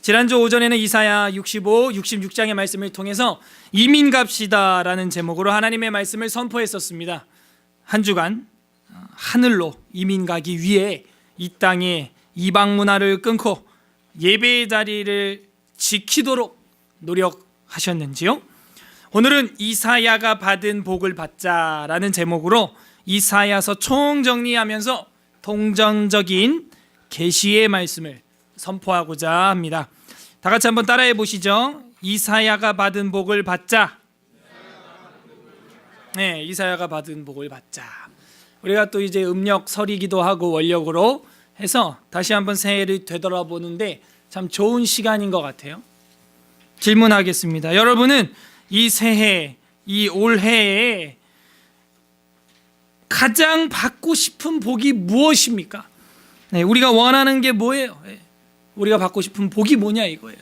지난주 오전에는 이사야 65, 66장의 말씀을 통해서 이민 갑시다라는 제목으로 하나님의 말씀을 선포했었습니다. 한 주간 하늘로 이민 가기 위해 이 땅의 이방 문화를 끊고 예배의 자리를 지키도록 노력하셨는지요? 오늘은 이사야가 받은 복을 받자라는 제목으로 이사야서 총정리하면서 동정적인 계시의 말씀을 선포하고자 합니다. 다 같이 한번 따라해 보시죠. 이사야가 받은 복을 받자. 네, 이사야가 받은 복을 받자. 우리가 또 이제 음력 설이기도 하고 원력으로 해서 다시 한번 새해를 되돌아보는데 참 좋은 시간인 것 같아요. 질문하겠습니다. 여러분은 이 새해, 이 올해에 가장 받고 싶은 복이 무엇입니까? 네, 우리가 원하는 게 뭐예요? 네, 우리가 받고 싶은 복이 뭐냐 이거예요.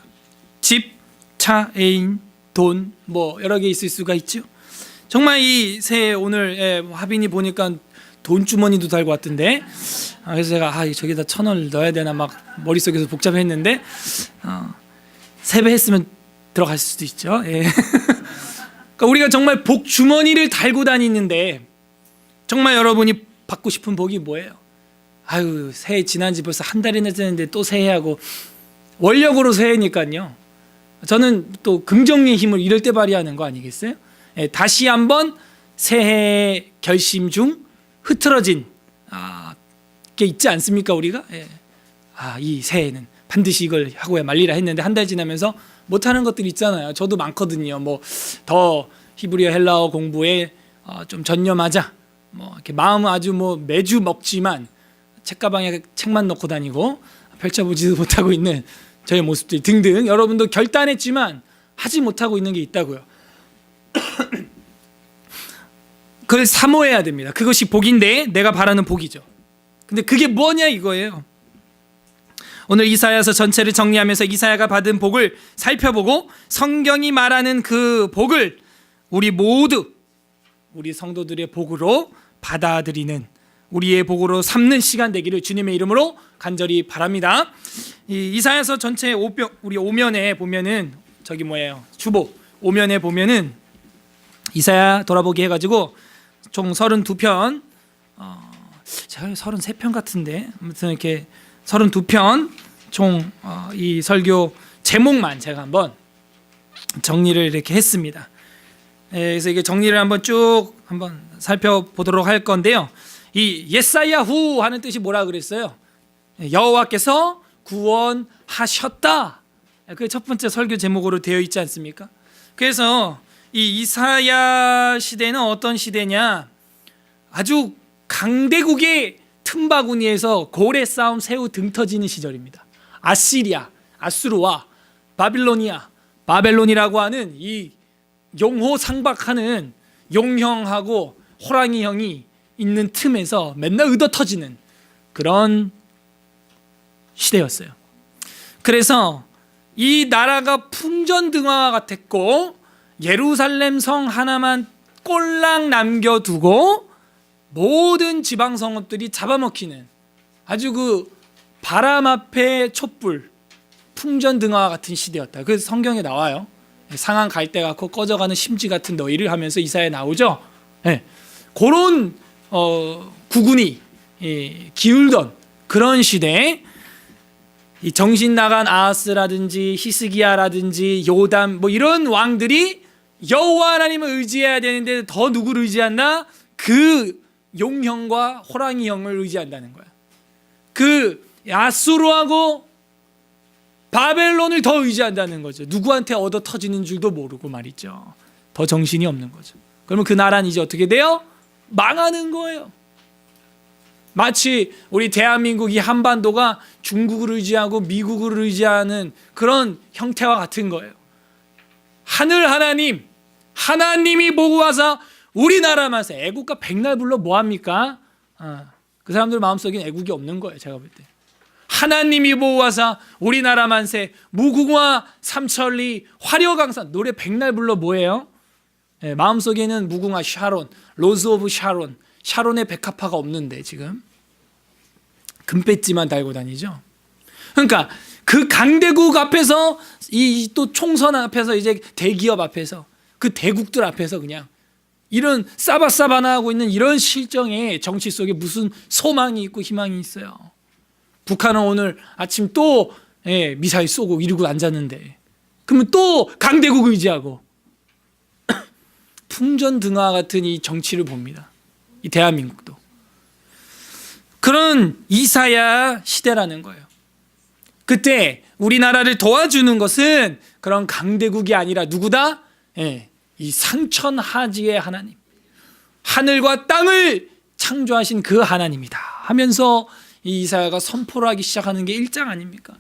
집, 차, 애인, 돈, 뭐 여러 개 있을 수가 있죠. 정말 이 새해 오늘 화빈이 보니까 돈 주머니도 달고 왔던데, 그래서 제가 저기다 1,000원을 넣어야 되나 막 머릿속에서 복잡했는데 세배했으면 들어갈 수도 있죠. 예. 그러니까 우리가 정말 복 주머니를 달고 다니는데 정말 여러분이 받고 싶은 복이 뭐예요? 새해 지난 지 벌써 한 달이나 됐는데 또 새해하고 원력으로 새해니까요. 저는 또 긍정의 힘을 이럴 때 발휘하는 거 아니겠어요? 예, 다시 한번 새해 결심 중 흐트러진 게 있지 않습니까 우리가? 예. 이 새해는 반드시 이걸 하고야 말리라 했는데 한 달 지나면서 못하는 것들 있잖아요. 저도 많거든요. 뭐 더 히브리어 헬라어 공부에 좀 전념하자. 뭐 이렇게 마음은 아주 뭐 매주 먹지만 책가방에 책만 넣고 다니고 펼쳐보지도 못하고 있는 저의 모습들 등등 여러분도 결단했지만 하지 못하고 있는 게 있다고요. 그걸 사모해야 됩니다. 그것이 복인데 내가 바라는 복이죠. 근데 그게 뭐냐 이거예요. 오늘 이사야서 전체를 정리하면서 이사야가 받은 복을 살펴보고 성경이 말하는 그 복을 우리 모두 우리 성도들의 복으로 받아들이는 우리의 복으로 삼는 시간 되기를 주님의 이름으로 간절히 바랍니다. 이사야서 전체 우리 오면에 보면은 저기 뭐예요? 주보 오면에 보면은 이사야 돌아보기 해가지고 총 32편, 제가 33편 같은데 아무튼 이렇게 32편 총 이 설교 제목만 제가 한번 정리를 이렇게 했습니다. 그래서 이게 정리를 한번 쭉 한번 살펴보도록 할 건데요. 이 예사야후 하는 뜻이 뭐라 그랬어요? 여호와께서 구원하셨다. 그게 첫 번째 설교 제목으로 되어 있지 않습니까? 그래서 이 이사야 시대는 어떤 시대냐? 아주 강대국의 틈바구니에서 고래 싸움 새우 등 터지는 시절입니다. 아시리아, 아수르와 바벨론이라고 하는 이 용호상박하는 용형하고 호랑이형이 있는 틈에서 맨날 의도 터지는 그런 시대였어요. 그래서 이 나라가 풍전등화와 같았고 예루살렘 성 하나만 꼴랑 남겨두고 모든 지방 성읍들이 잡아먹히는 아주 그 바람 앞에 촛불 풍전등화와 같은 시대였다. 그래서 성경에 나와요. 상한 갈대 같고 꺼져가는 심지 같은 너희를 하면서 이사야에 나오죠. 네. 그런 구군이 기울던 그런 시대에 이 정신 나간 아하스라든지 히스기야라든지 요담 뭐 이런 왕들이 여호와 하나님을 의지해야 되는데 더 누구를 의지한다? 그 용형과 호랑이형을 의지한다는 거야. 그 아수르하고 바벨론을 더 의지한다는 거죠. 누구한테 얻어 터지는 줄도 모르고 말이죠. 더 정신이 없는 거죠. 그러면 그 나라는 이제 어떻게 돼요? 망하는 거예요. 마치 우리 대한민국 이 한반도가 중국을 의지하고 미국을 의지하는 그런 형태와 같은 거예요. 하늘 하나님이 보고 와서 우리나라만 애국가 백날 불러 뭐합니까? 그 사람들 마음속엔 애국이 없는 거예요. 제가 볼 때. 하나님이 보고 와서 우리나라 만세 무궁화 삼천리 화려강산 노래 백날 불러 뭐예요? 마음속에는 무궁화 샤론 로즈 오브 샤론의 백합화가 없는데 지금 금배지만 달고 다니죠. 그러니까 그 강대국 앞에서 이 또 총선 앞에서 이제 대기업 앞에서 그 대국들 앞에서 그냥 이런 싸바싸바나 하고 있는 이런 실정의 정치 속에 무슨 소망이 있고 희망이 있어요. 북한은 오늘 아침 또 미사일 쏘고 이러고 앉았는데 그러면 또 강대국 의지하고 풍전등화 같은 이 정치를 봅니다. 이 대한민국도 그런 이사야 시대라는 거예요. 그때 우리나라를 도와주는 것은 그런 강대국이 아니라 누구다? 이 상천하지의 하나님, 하늘과 땅을 창조하신 그 하나님이다 하면서 이 이사야가 선포를 하기 시작하는 게 1장 아닙니까?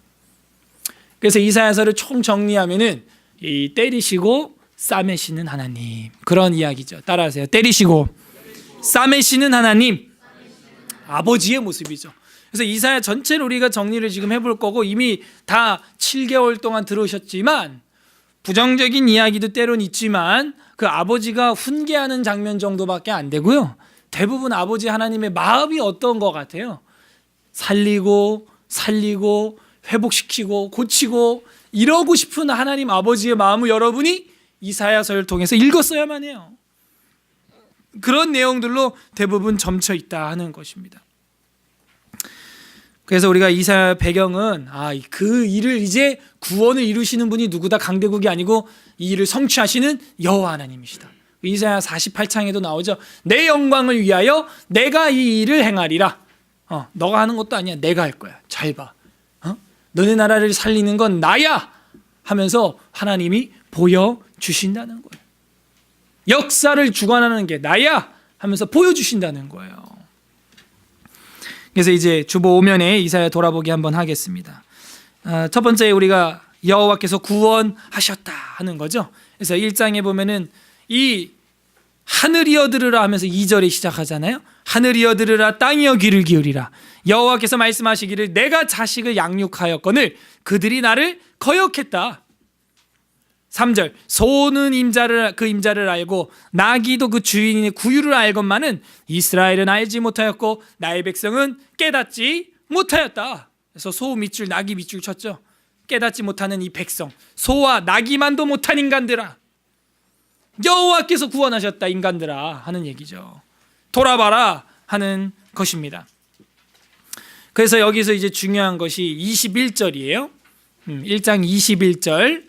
그래서 이사야서를 총 정리하면은 이 때리시고 싸매시는 하나님, 그런 이야기죠. 따라하세요. 때리시고 싸매시는 하나님, 아버지의 모습이죠. 그래서 이사야 전체를 우리가 정리를 지금 해볼 거고 이미 다 7개월 동안 들으셨지만 부정적인 이야기도 때론 있지만 그 아버지가 훈계하는 장면 정도밖에 안 되고요. 대부분 아버지 하나님의 마음이 어떤 것 같아요? 살리고 회복시키고 고치고 이러고 싶은 하나님 아버지의 마음을 여러분이 이사야서를 통해서 읽었어야만 해요. 그런 내용들로 대부분 점쳐 있다 하는 것입니다. 그래서 우리가 이사야 배경은 그 일을 이제 구원을 이루시는 분이 누구다? 강대국이 아니고 이 일을 성취하시는 여호와 하나님이시다. 이사야 48장에도 나오죠. 내 영광을 위하여 내가 이 일을 행하리라. 너가 하는 것도 아니야. 내가 할 거야. 잘 봐. 너네 나라를 살리는 건 나야 하면서 하나님이 보여주신다는 거예요. 역사를 주관하는 게 나야 하면서 보여주신다는 거예요. 그래서 이제 주보 5면에 이사야 돌아보기 한번 하겠습니다. 첫 번째 우리가 여호와께서 구원하셨다 하는 거죠. 그래서 1장에 보면은 이 하늘이여 들으라 하면서 2절에 시작하잖아요. 하늘이여 들으라 땅이여 귀를 기울이라 여호와께서 말씀하시기를 내가 자식을 양육하였거늘 그들이 나를 거역했다. 3절 소는 그 임자를 알고 나귀도 그 주인의 구유를 알건만은 이스라엘은 알지 못하였고 나의 백성은 깨닫지 못하였다. 그래서 소 밑줄 나귀 밑줄 쳤죠. 깨닫지 못하는 이 백성, 소와 나귀만도 못한 인간들아 여호와께서 구원하셨다 인간들아 하는 얘기죠. 돌아봐라 하는 것입니다. 그래서 여기서 이제 중요한 것이 21절이에요 1장 21절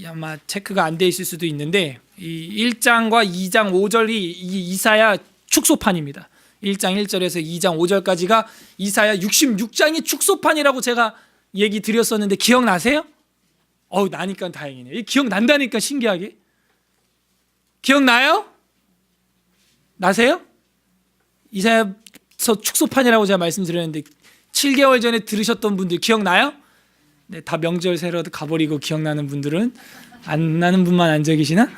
아마 체크가 안 돼 있을 수도 있는데 이 1장과 2장 5절이 이 이사야 축소판입니다. 1장 1절에서 2장 5절까지가 이사야 66장의 축소판이라고 제가 얘기 드렸었는데 기억나세요? 나니까 다행이네요. 기억난다니까 신기하게. 기억나요? 나세요? 이사야서 축소판이라고 제가 말씀드렸는데 7개월 전에 들으셨던 분들 기억나요? 네, 다 명절 새로 가버리고 기억나는 분들은 안 나는 분만 앉아 계시나?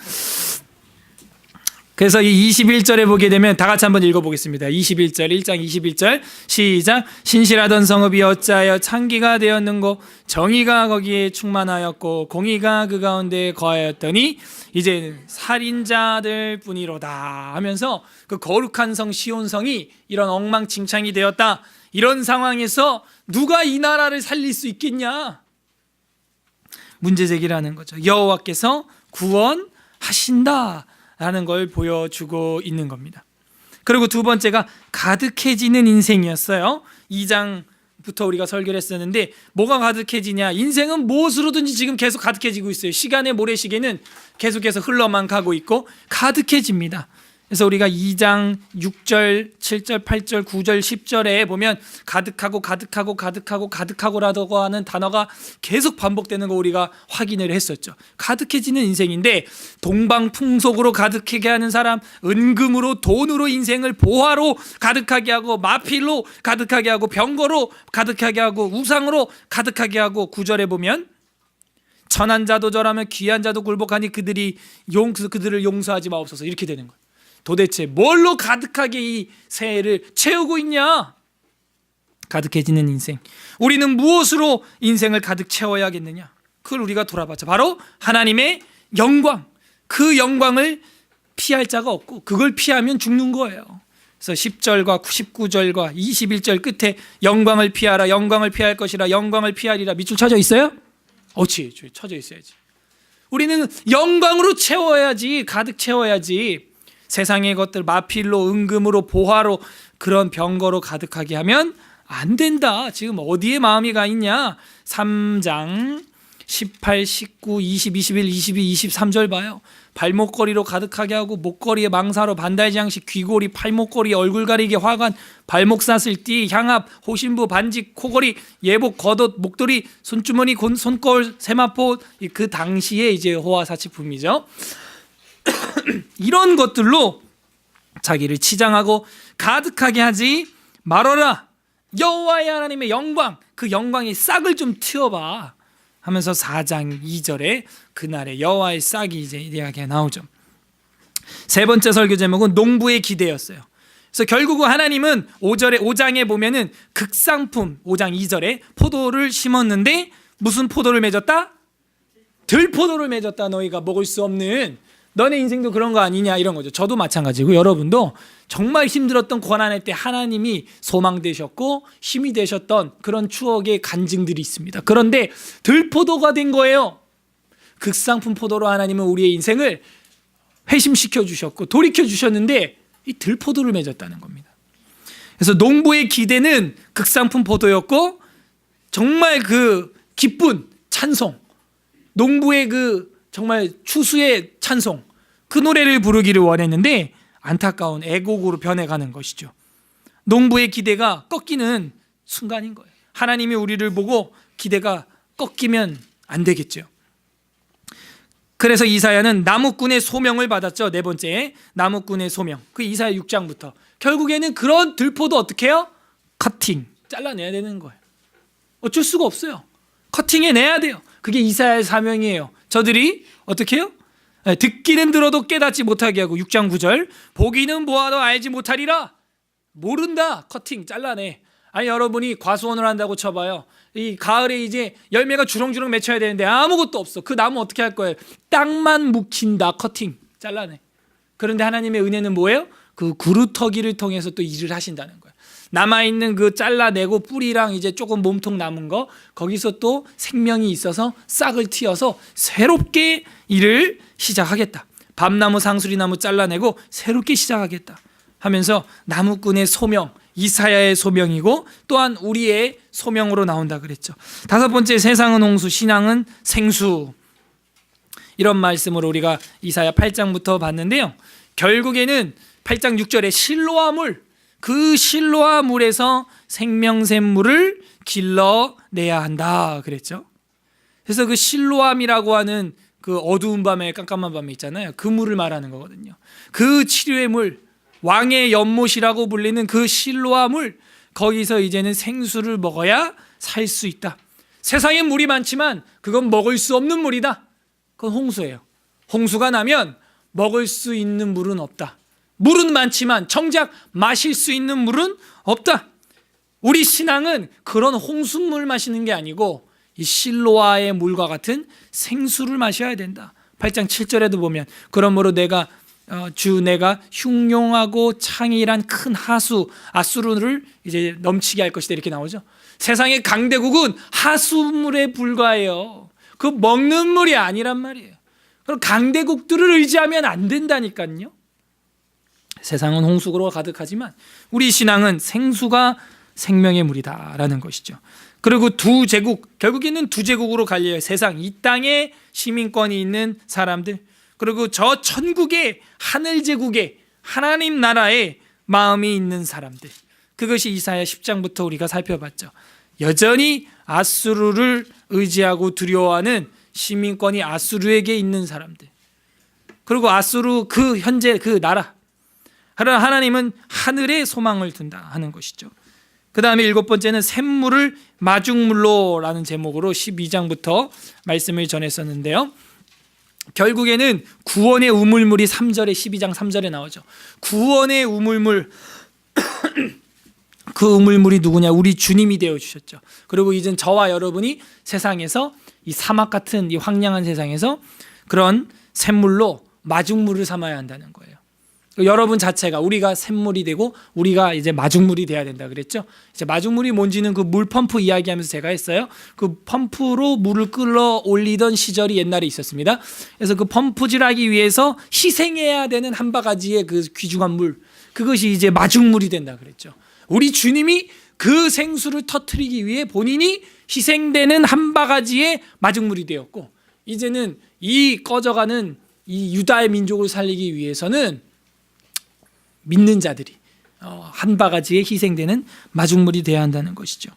그래서 이 21절에 보게 되면 다 같이 한번 읽어보겠습니다. 21절 1장 21절 시작. 신실하던 성읍이 어찌하여 창기가 되었는고 정의가 거기에 충만하였고 공의가 그 가운데 거하였더니 이제 살인자들 뿐이로다 하면서 그 거룩한 성 시온성이 이런 엉망진창이 되었다. 이런 상황에서 누가 이 나라를 살릴 수 있겠냐? 문제 제기를 하는 거죠. 여호와께서 구원하신다라는 걸 보여주고 있는 겁니다. 그리고 두 번째가 가득해지는 인생이었어요. 2장부터 우리가 설교를 했었는데 뭐가 가득해지냐? 인생은 무엇으로든지 지금 계속 가득해지고 있어요. 시간의 모래시계는 계속해서 흘러만 가고 있고 가득해집니다. 그래서 우리가 2장 6절, 7절, 8절, 9절, 10절에 보면 가득하고라고 하는 단어가 계속 반복되는 거 우리가 확인을 했었죠. 가득해지는 인생인데 동방풍속으로 가득하게 하는 사람, 은금으로 돈으로 인생을 보화로 가득하게 하고 마필로 가득하게 하고 병거로 가득하게 하고 우상으로 가득하게 하고 9절에 보면 천한 자도 절하며 귀한 자도 굴복하니 그들을 용서하지 마옵소서 이렇게 되는 거예요. 도대체 뭘로 가득하게 이 새해를 채우고 있냐? 가득해지는 인생. 우리는 무엇으로 인생을 가득 채워야겠느냐? 그걸 우리가 돌아봤죠. 바로 하나님의 영광. 그 영광을 피할 자가 없고 그걸 피하면 죽는 거예요. 그래서 10절과 19절과 21절 끝에 영광을 피하라, 영광을 피할 것이라, 영광을 피하리라 밑줄 쳐져 있어요? 옳지, 쳐져 있어야지. 우리는 영광으로 채워야지, 가득 채워야지. 세상의 것들 마필로, 은금으로, 보화로, 그런 병거로 가득하게 하면 안 된다. 지금 어디에 마음이 가 있냐? 3장 18, 19, 20, 21, 22, 23절 봐요. 발목걸이로 가득하게 하고 목걸이에 망사로 반달지 양식, 귀고리, 팔목걸이, 얼굴 가리개, 화관, 발목사슬, 띠, 향압, 호신부, 반지, 코걸이, 예복, 겉옷, 목도리, 손주머니, 손거울, 세마포. 그 당시에 이제 호화사치품이죠. 이런 것들로 자기를 치장하고 가득하게 하지 말아라. 여호와의 하나님의 영광, 그 영광의 싹을 좀 틔워봐 하면서 4장 2절에 그날의 여호와의 싹이 이제 이야기가 나오죠. 세 번째 설교 제목은 농부의 기대였어요. 그래서 결국은 하나님은 5장에 보면은 극상품, 5장 2절에 포도를 심었는데 무슨 포도를 맺었다? 들포도를 맺었다. 너희가 먹을 수 없는, 너네 인생도 그런 거 아니냐, 이런 거죠. 저도 마찬가지고 여러분도 정말 힘들었던 고난의 때 하나님이 소망 되셨고 힘이 되셨던 그런 추억의 간증들이 있습니다. 그런데 들포도가 된 거예요. 극상품 포도로 하나님은 우리의 인생을 회심시켜 주셨고 돌이켜 주셨는데 이 들포도를 맺었다는 겁니다. 그래서 농부의 기대는 극상품 포도였고 정말 그 기쁜 찬송, 농부의 그 정말 추수의 찬송, 그 노래를 부르기를 원했는데 안타까운 애곡으로 변해가는 것이죠. 농부의 기대가 꺾이는 순간인 거예요. 하나님이 우리를 보고 기대가 꺾이면 안 되겠죠. 그래서 이사야는 나무꾼의 소명을 받았죠. 네 번째, 나무꾼의 소명. 그 이사야 6장부터 결국에는 그런 들포도 어떻게 해요? 커팅, 잘라내야 되는 거예요. 어쩔 수가 없어요. 커팅해내야 돼요. 그게 이사야의 사명이에요. 저들이 어떻게 해요? 듣기는 들어도 깨닫지 못하게 하고 6장 9절 보기는 보아도 알지 못하리라. 모른다. 커팅, 잘라내. 아니 여러분이 과수원을 한다고 쳐봐요. 이 가을에 이제 열매가 주렁주렁 맺혀야 되는데 아무것도 없어. 그 나무 어떻게 할 거예요? 땅만 묵힌다. 커팅, 잘라내. 그런데 하나님의 은혜는 뭐예요? 그 구루터기를 통해서 또 일을 하신다는 거예요. 남아있는 그 잘라내고 뿌리랑 이제 조금 몸통 남은 거, 거기서 또 생명이 있어서 싹을 틔어서 새롭게 일을 시작하겠다. 밤나무, 상수리나무 잘라내고 새롭게 시작하겠다 하면서 나무꾼의 소명, 이사야의 소명이고 또한 우리의 소명으로 나온다 그랬죠. 다섯 번째, 세상은 홍수, 신앙은 생수. 이런 말씀으로 우리가 이사야 8장부터 봤는데요. 결국에는 8장 6절에 실로아 물, 그 실로아 물에서 생명샘물을 길러내야 한다 그랬죠. 그래서 그 실로암이라고 하는 그 어두운 밤에 깜깜한 밤에 있잖아요. 그 물을 말하는 거거든요. 그 치료의 물, 왕의 연못이라고 불리는 그 실로아 물, 거기서 이제는 생수를 먹어야 살 수 있다. 세상에 물이 많지만 그건 먹을 수 없는 물이다. 그건 홍수예요. 홍수가 나면 먹을 수 있는 물은 없다. 물은 많지만 정작 마실 수 있는 물은 없다. 우리 신앙은 그런 홍수물 마시는 게 아니고 이 실로아의 물과 같은 생수를 마셔야 된다. 8장 7절에도 보면 그러므로 내가 흉용하고 창의란 큰 하수 아수르를 이제 넘치게 할 것이다, 이렇게 나오죠. 세상의 강대국은 하수물에 불과해요. 그 먹는 물이 아니란 말이에요. 그럼 강대국들을 의지하면 안 된다니까요. 세상은 홍수로 가득하지만 우리 신앙은 생수가 생명의 물이다라는 것이죠. 그리고 두 제국, 결국에는 두 제국으로 갈려요. 세상, 이 땅에 시민권이 있는 사람들, 그리고 저 천국의 하늘 제국의 하나님 나라에 마음이 있는 사람들. 그것이 이사야 10장부터 우리가 살펴봤죠. 여전히 아수르를 의지하고 두려워하는 시민권이 아수르에게 있는 사람들, 그리고 아수르 그 현재 그 나라, 하나님은 하늘에 소망을 둔다 하는 것이죠. 그 다음에 일곱 번째는 샘물을 마중물로라는 제목으로 12장부터 말씀을 전했었는데요. 결국에는 구원의 우물물이 3절에 12장 3절에 나오죠. 구원의 우물물, 그 우물물이 누구냐? 우리 주님이 되어주셨죠. 그리고 이젠 저와 여러분이 세상에서 이 사막 같은 이 황량한 세상에서 그런 샘물로 마중물을 삼아야 한다는 거예요. 여러분 자체가 우리가 샘물이 되고 우리가 이제 마중물이 돼야 된다 그랬죠. 이제 마중물이 뭔지는 그 물 펌프 이야기하면서 제가 했어요. 그 펌프로 물을 끌어올리던 시절이 옛날에 있었습니다. 그래서 그 펌프질하기 위해서 희생해야 되는 한 바가지의 그 귀중한 물, 그것이 이제 마중물이 된다 그랬죠. 우리 주님이 그 생수를 터뜨리기 위해 본인이 희생되는 한 바가지의 마중물이 되었고, 이제는 이 꺼져가는 이 유다의 민족을 살리기 위해서는 믿는 자들이 한 바가지에 희생되는 마중물이 되어야 한다는 것이죠.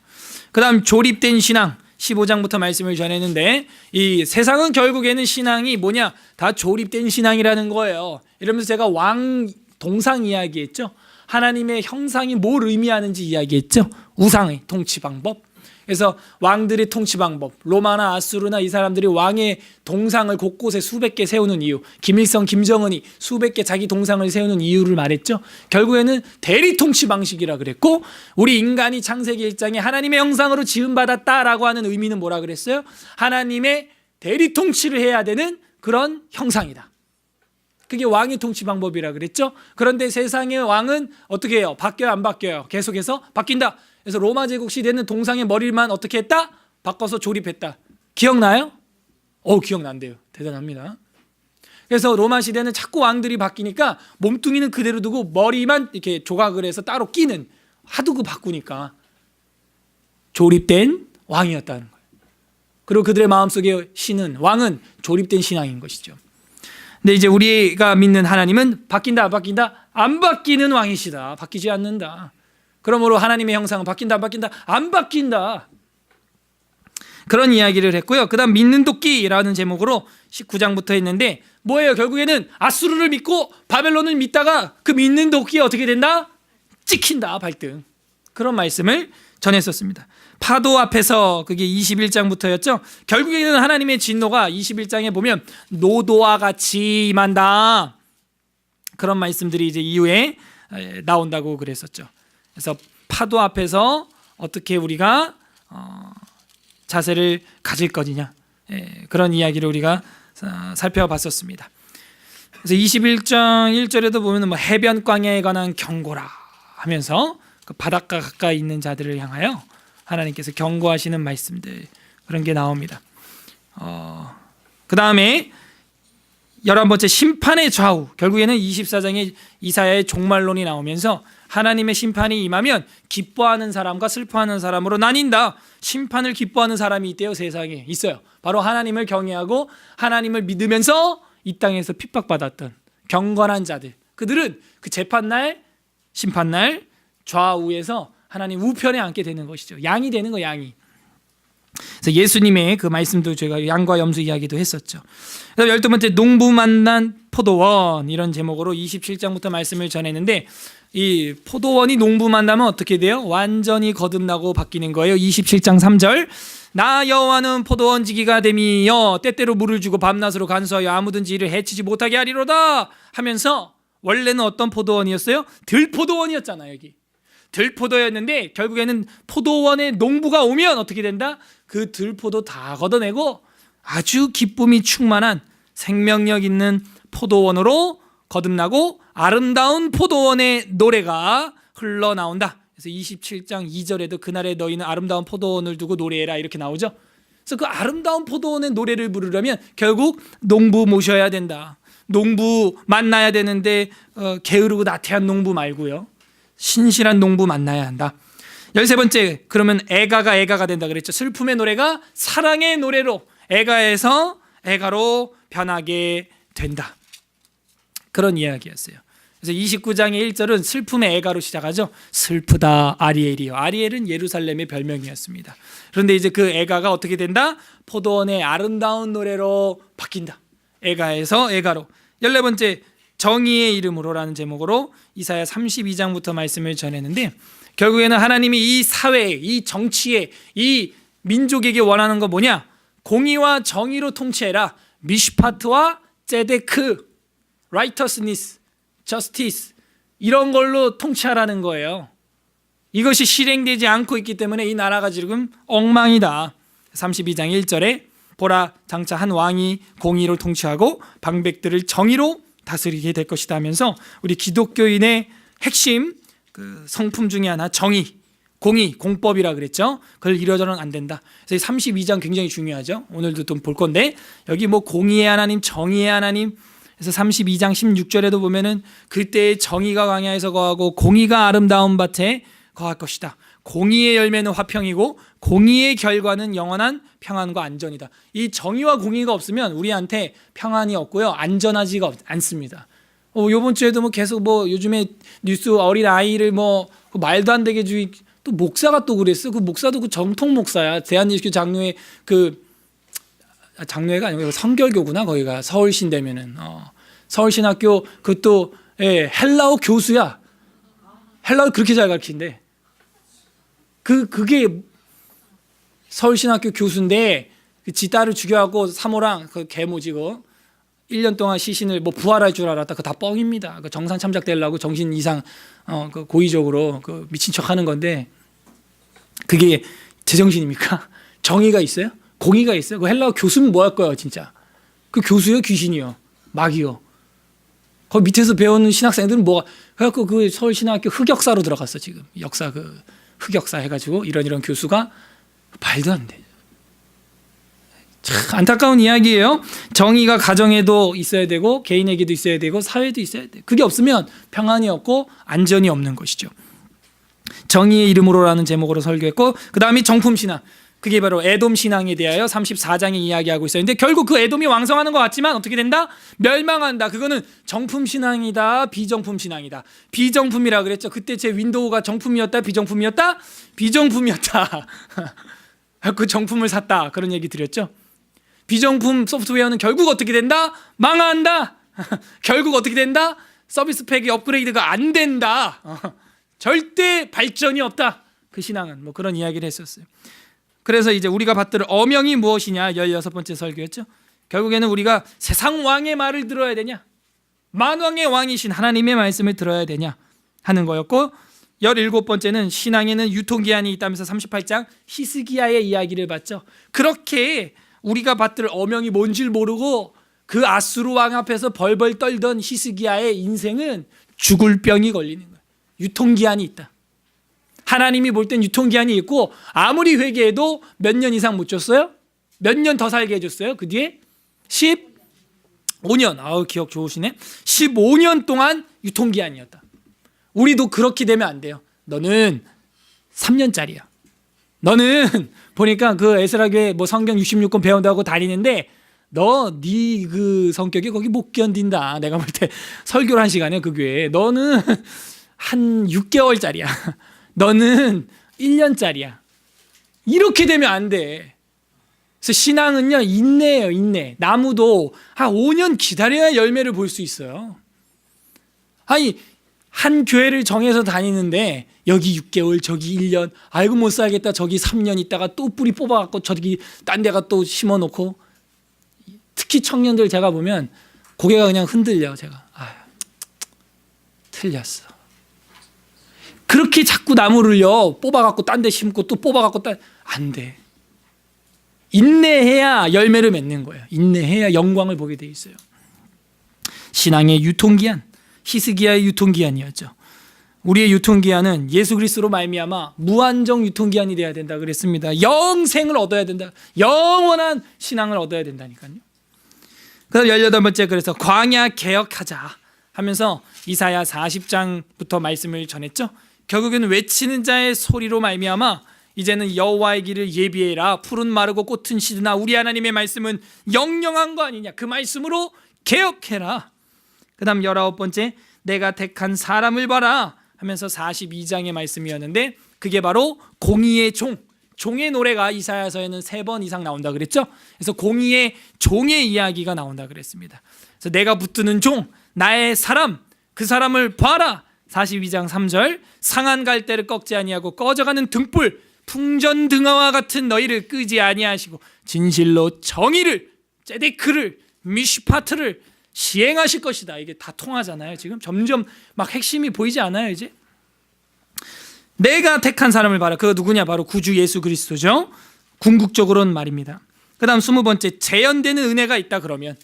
그 다음 조립된 신앙 15장부터 말씀을 전했는데, 이 세상은 결국에는 신앙이 뭐냐, 다 조립된 신앙이라는 거예요. 이러면서 제가 왕 동상 이야기했죠. 하나님의 형상이 뭘 의미하는지 이야기했죠. 우상의 통치 방법. 그래서 왕들의 통치 방법, 로마나 아수르나 이 사람들이 왕의 동상을 곳곳에 수백 개 세우는 이유, 김일성, 김정은이 수백 개 자기 동상을 세우는 이유를 말했죠. 결국에는 대리 통치 방식이라 그랬고, 우리 인간이 창세기 1장에 하나님의 형상으로 지음받았다라고 하는 의미는 뭐라 그랬어요? 하나님의 대리 통치를 해야 되는 그런 형상이다. 그게 왕의 통치 방법이라 그랬죠. 그런데 세상의 왕은 어떻게 해요? 바뀌어요, 안 바뀌어요? 계속해서 바뀐다. 그래서 로마 제국 시대는 동상의 머리만 어떻게 했다? 바꿔서 조립했다. 기억나요? 기억난대요. 대단합니다. 그래서 로마 시대는 자꾸 왕들이 바뀌니까 몸뚱이는 그대로 두고 머리만 이렇게 조각을 해서 따로 끼는, 하도 그 바꾸니까 조립된 왕이었다는 거예요. 그리고 그들의 마음속에 신은, 왕은 조립된 신앙인 것이죠. 근데 이제 우리가 믿는 하나님은 바뀐다, 안 바뀐다? 안 바뀌는 왕이시다. 바뀌지 않는다. 그러므로 하나님의 형상은 바뀐다, 안 바뀐다? 안 바뀐다. 그런 이야기를 했고요. 그 다음 믿는 도끼라는 제목으로 19장부터 했는데, 뭐예요? 결국에는 아수르를 믿고 바벨론을 믿다가 그 믿는 도끼에 어떻게 된다? 찍힌다, 발등. 그런 말씀을 전했었습니다. 파도 앞에서, 그게 21장부터였죠. 결국에는 하나님의 진노가 21장에 보면 노도와 같이 임한다. 그런 말씀들이 이제 이후에 나온다고 그랬었죠. 그래서 파도 앞에서 어떻게 우리가 자세를 가질 것이냐, 그런 이야기를 우리가 살펴봤었습니다. 그래서 21장 1절에도 보면 뭐 해변 광야에 관한 경고라 하면서 그 바닷가 가까이 있는 자들을 향하여 하나님께서 경고하시는 말씀들, 그런 게 나옵니다. 그 다음에 11번째 심판의 좌우, 결국에는 24장에 이사야의 종말론이 나오면서 하나님의 심판이 임하면 기뻐하는 사람과 슬퍼하는 사람으로 나뉜다. 심판을 기뻐하는 사람이 있대요. 세상에 있어요. 바로 하나님을 경외하고 하나님을 믿으면서 이 땅에서 핍박받았던 경건한 자들, 그들은 그 재판날, 심판날 좌우에서 하나님 우편에 앉게 되는 것이죠. 양이 되는 거, 양이. 그래서 예수님의 그 말씀도 제가 양과 염소 이야기도 했었죠. 12번째 농부 만난 포도원, 이런 제목으로 27장부터 말씀을 전했는데, 이 포도원이 농부 만나면 어떻게 돼요? 완전히 거듭나고 바뀌는 거예요. 27장 3절, 나 여호와는 포도원 지기가 됨이여 때때로 물을 주고 밤낮으로 간수하여 아무든지 이를 해치지 못하게 하리로다 하면서, 원래는 어떤 포도원이었어요? 들포도원이었잖아요. 여기 들포도였는데 결국에는 포도원에 농부가 오면 어떻게 된다? 그 들포도 다 걷어내고 아주 기쁨이 충만한 생명력 있는 포도원으로 거듭나고 아름다운 포도원의 노래가 흘러나온다. 그래서 27장 2절에도 그날에 너희는 아름다운 포도원을 두고 노래해라, 이렇게 나오죠. 그래서 그 아름다운 포도원의 노래를 부르려면 결국 농부 모셔야 된다. 농부 만나야 되는데 게으르고 나태한 농부 말고요, 신실한 농부 만나야 한다. 13번째, 그러면 애가가 된다 그랬죠. 슬픔의 노래가 사랑의 노래로, 애가에서 애가로 변하게 된다. 그런 이야기였어요. 그래서 29장의 1절은 슬픔의 애가로 시작하죠. 슬프다 아리엘이요. 아리엘은 예루살렘의 별명이었습니다. 그런데 이제 그 애가가 어떻게 된다? 포도원의 아름다운 노래로 바뀐다. 애가에서 애가로. 14번째, 정의의 이름으로라는 제목으로 이사야 32장부터 말씀을 전했는데, 결국에는 하나님이 이 사회에, 이 정치에, 이 민족에게 원하는 거 뭐냐? 공의와 정의로 통치해라. 미슈파트와 제데크, righteousness, justice, 이런 걸로 통치하라는 거예요. 이것이 실행되지 않고 있기 때문에 이 나라가 지금 엉망이다. 32장 1절에 보라, 장차 한 왕이 공의로 통치하고 방백들을 정의로 다스리게 될 것이다 하면서 우리 기독교인의 핵심 그 성품 중에 하나 정의, 공의, 공법이라 그랬죠. 그걸 이뤄서는 안 된다. 그래서 32장 굉장히 중요하죠. 오늘도 좀 볼 건데 여기 뭐 공의의 하나님, 정의의 하나님. 그래서 32장 16절에도 보면은 그때의 정의가 광야에서 거하고 공의가 아름다운 밭에 거할 것이다. 공의의 열매는 화평이고 공의의 결과는 영원한 평안과 안전이다. 이 정의와 공의가 없으면 우리한테 평안이 없고요, 안전하지가 않습니다. 요번 주에도 뭐 계속 뭐 요즘에 뉴스 어린 아이를 뭐 말도 안 되게 주의, 또 목사가 또 그랬어. 그 목사도 그 정통 목사야. 대한예수교 장로회 그 장로회가 아니고 성결교구나. 거기가 서울신대면은 서울신학교 그것도 헬라어 교수야. 헬라어 그렇게 잘 가르친대. 그게 서울신학교 교수인데 지 딸을 죽여갖고 사모랑 그 개모지고 1년 동안 시신을 뭐 부활할 줄 알았다. 그거 다 뻥입니다. 그 정상 참작되려고 정신 이상 그 고의적으로 그 미친 척하는 건데 그게 제정신입니까? 정의가 있어요? 공의가 있어요? 그 헬라어 교수는 뭐 할 거예요, 진짜? 그 교수요, 귀신이요, 마귀요. 거기 밑에서 배우는 신학생들은 뭐가 그래갖고 그 서울신학교 흑역사로 들어갔어 지금. 역사 그 흑역사 해가지고 이런 교수가 말도 안 돼. 참 안타까운 이야기예요. 정의가 가정에도 있어야 되고 개인에게도 있어야 되고 사회도 있어야 돼. 그게 없으면 평안이 없고 안전이 없는 것이죠. 정의의 이름으로라는 제목으로 설교했고 그 다음이 정품신앙. 그게 바로 에돔 신앙에 대하여 34장에 이야기하고 있어요. 근데 결국 그 에돔이 왕성하는 것 같지만 어떻게 된다? 멸망한다. 그거는 정품 신앙이다, 비정품 신앙이다. 비정품이라 그랬죠. 그때 제 윈도우가 정품이었다, 비정품이었다? 비정품이었다. 그 정품을 샀다. 그런 얘기 드렸죠. 비정품 소프트웨어는 결국 어떻게 된다? 망한다. 결국 어떻게 된다? 서비스 팩이 업그레이드가 안 된다. 절대 발전이 없다. 그 신앙은 뭐 그런 이야기를 했었어요. 그래서 이제 우리가 받들 어명이 무엇이냐 16번째 설교였죠. 결국에는 우리가 세상 왕의 말을 들어야 되냐, 만왕의 왕이신 하나님의 말씀을 들어야 되냐 하는 거였고 17번째는 신앙에는 유통기한이 있다면서 38장 히스기야의 이야기를 봤죠. 그렇게 우리가 받들 어명이 뭔지를 모르고 그 아수르 왕 앞에서 벌벌 떨던 히스기야의 인생은 죽을 병이 걸리는 거예요. 유통기한이 있다. 하나님이 볼 땐 유통기한이 있고 아무리 회개해도 몇 년 이상 못 줬어요? 몇 년 더 살게 해줬어요? 그 뒤에 15년. 아우 기억 좋으시네. 15년 동안 유통기한이었다. 우리도 그렇게 되면 안 돼요. 너는 3년짜리야. 너는 보니까 그 에스라교회 뭐 성경 66권 배운다고 다니는데 네 그 성격이 거기 못 견딘다. 내가 볼 때 설교를 한 시간에 그 교회에 너는 한 6개월짜리야. 너는 1년짜리야. 이렇게 되면 안 돼. 그래서 신앙은요, 인내예요, 인내. 나무도 한 5년 기다려야 열매를 볼 수 있어요. 아니, 한 교회를 정해서 다니는데 여기 6개월, 저기 1년, 아이고 못 살겠다, 저기 3년 있다가 또 뿌리 뽑아갖고 저기 딴 데가 또 심어놓고. 특히 청년들 제가 보면 고개가 그냥 흔들려. 제가 틀렸어. 그렇게 자꾸 나무를요 뽑아갖고 딴 데 심고 또 뽑아갖고 안 돼. 인내해야 열매를 맺는 거예요. 인내해야 영광을 보게 돼 있어요. 신앙의 유통기한, 히스기야의 유통기한이었죠. 우리의 유통기한은 예수 그리스도로 말미암아 무한정 유통기한이 돼야 된다 그랬습니다. 영생을 얻어야 된다. 영원한 신앙을 얻어야 된다니까요. 그래서 18번째 그래서 광야 개혁하자 하면서 이사야 40장부터 말씀을 전했죠. 결국에는 외치는 자의 소리로 말미암아 이제는 여호와의 길을 예비해라. 푸른 마르고 꽃은 시드나 우리 하나님의 말씀은 영영한 거 아니냐. 그 말씀으로 개혁해라. 그 다음 19번째 내가 택한 사람을 봐라 하면서 42장의 말씀이었는데 그게 바로 공의의 종의 노래가 이사야서에는 3번 이상 나온다 그랬죠. 그래서 공의의 종의 이야기가 나온다 그랬습니다. 그래서 내가 붙드는 종, 나의 사람, 그 사람을 봐라. 42장 3절 상한 갈대를 꺾지 아니하고 꺼져가는 등불 풍전 등화와 같은 너희를 끄지 아니하시고 진실로 정의를 ጼ데크를 미슈파트를 시행하실 것이다. 이게 다 통하잖아요. 지금 점점 막 핵심이 보이지 않아요. 이제 내가 택한 사람을 봐라. 그거 누구냐? 바로 구주 예수 그리스도죠. 궁극적으로는 말입니다. 그 다음 20번째 재현되는 은혜가 있다. 그러면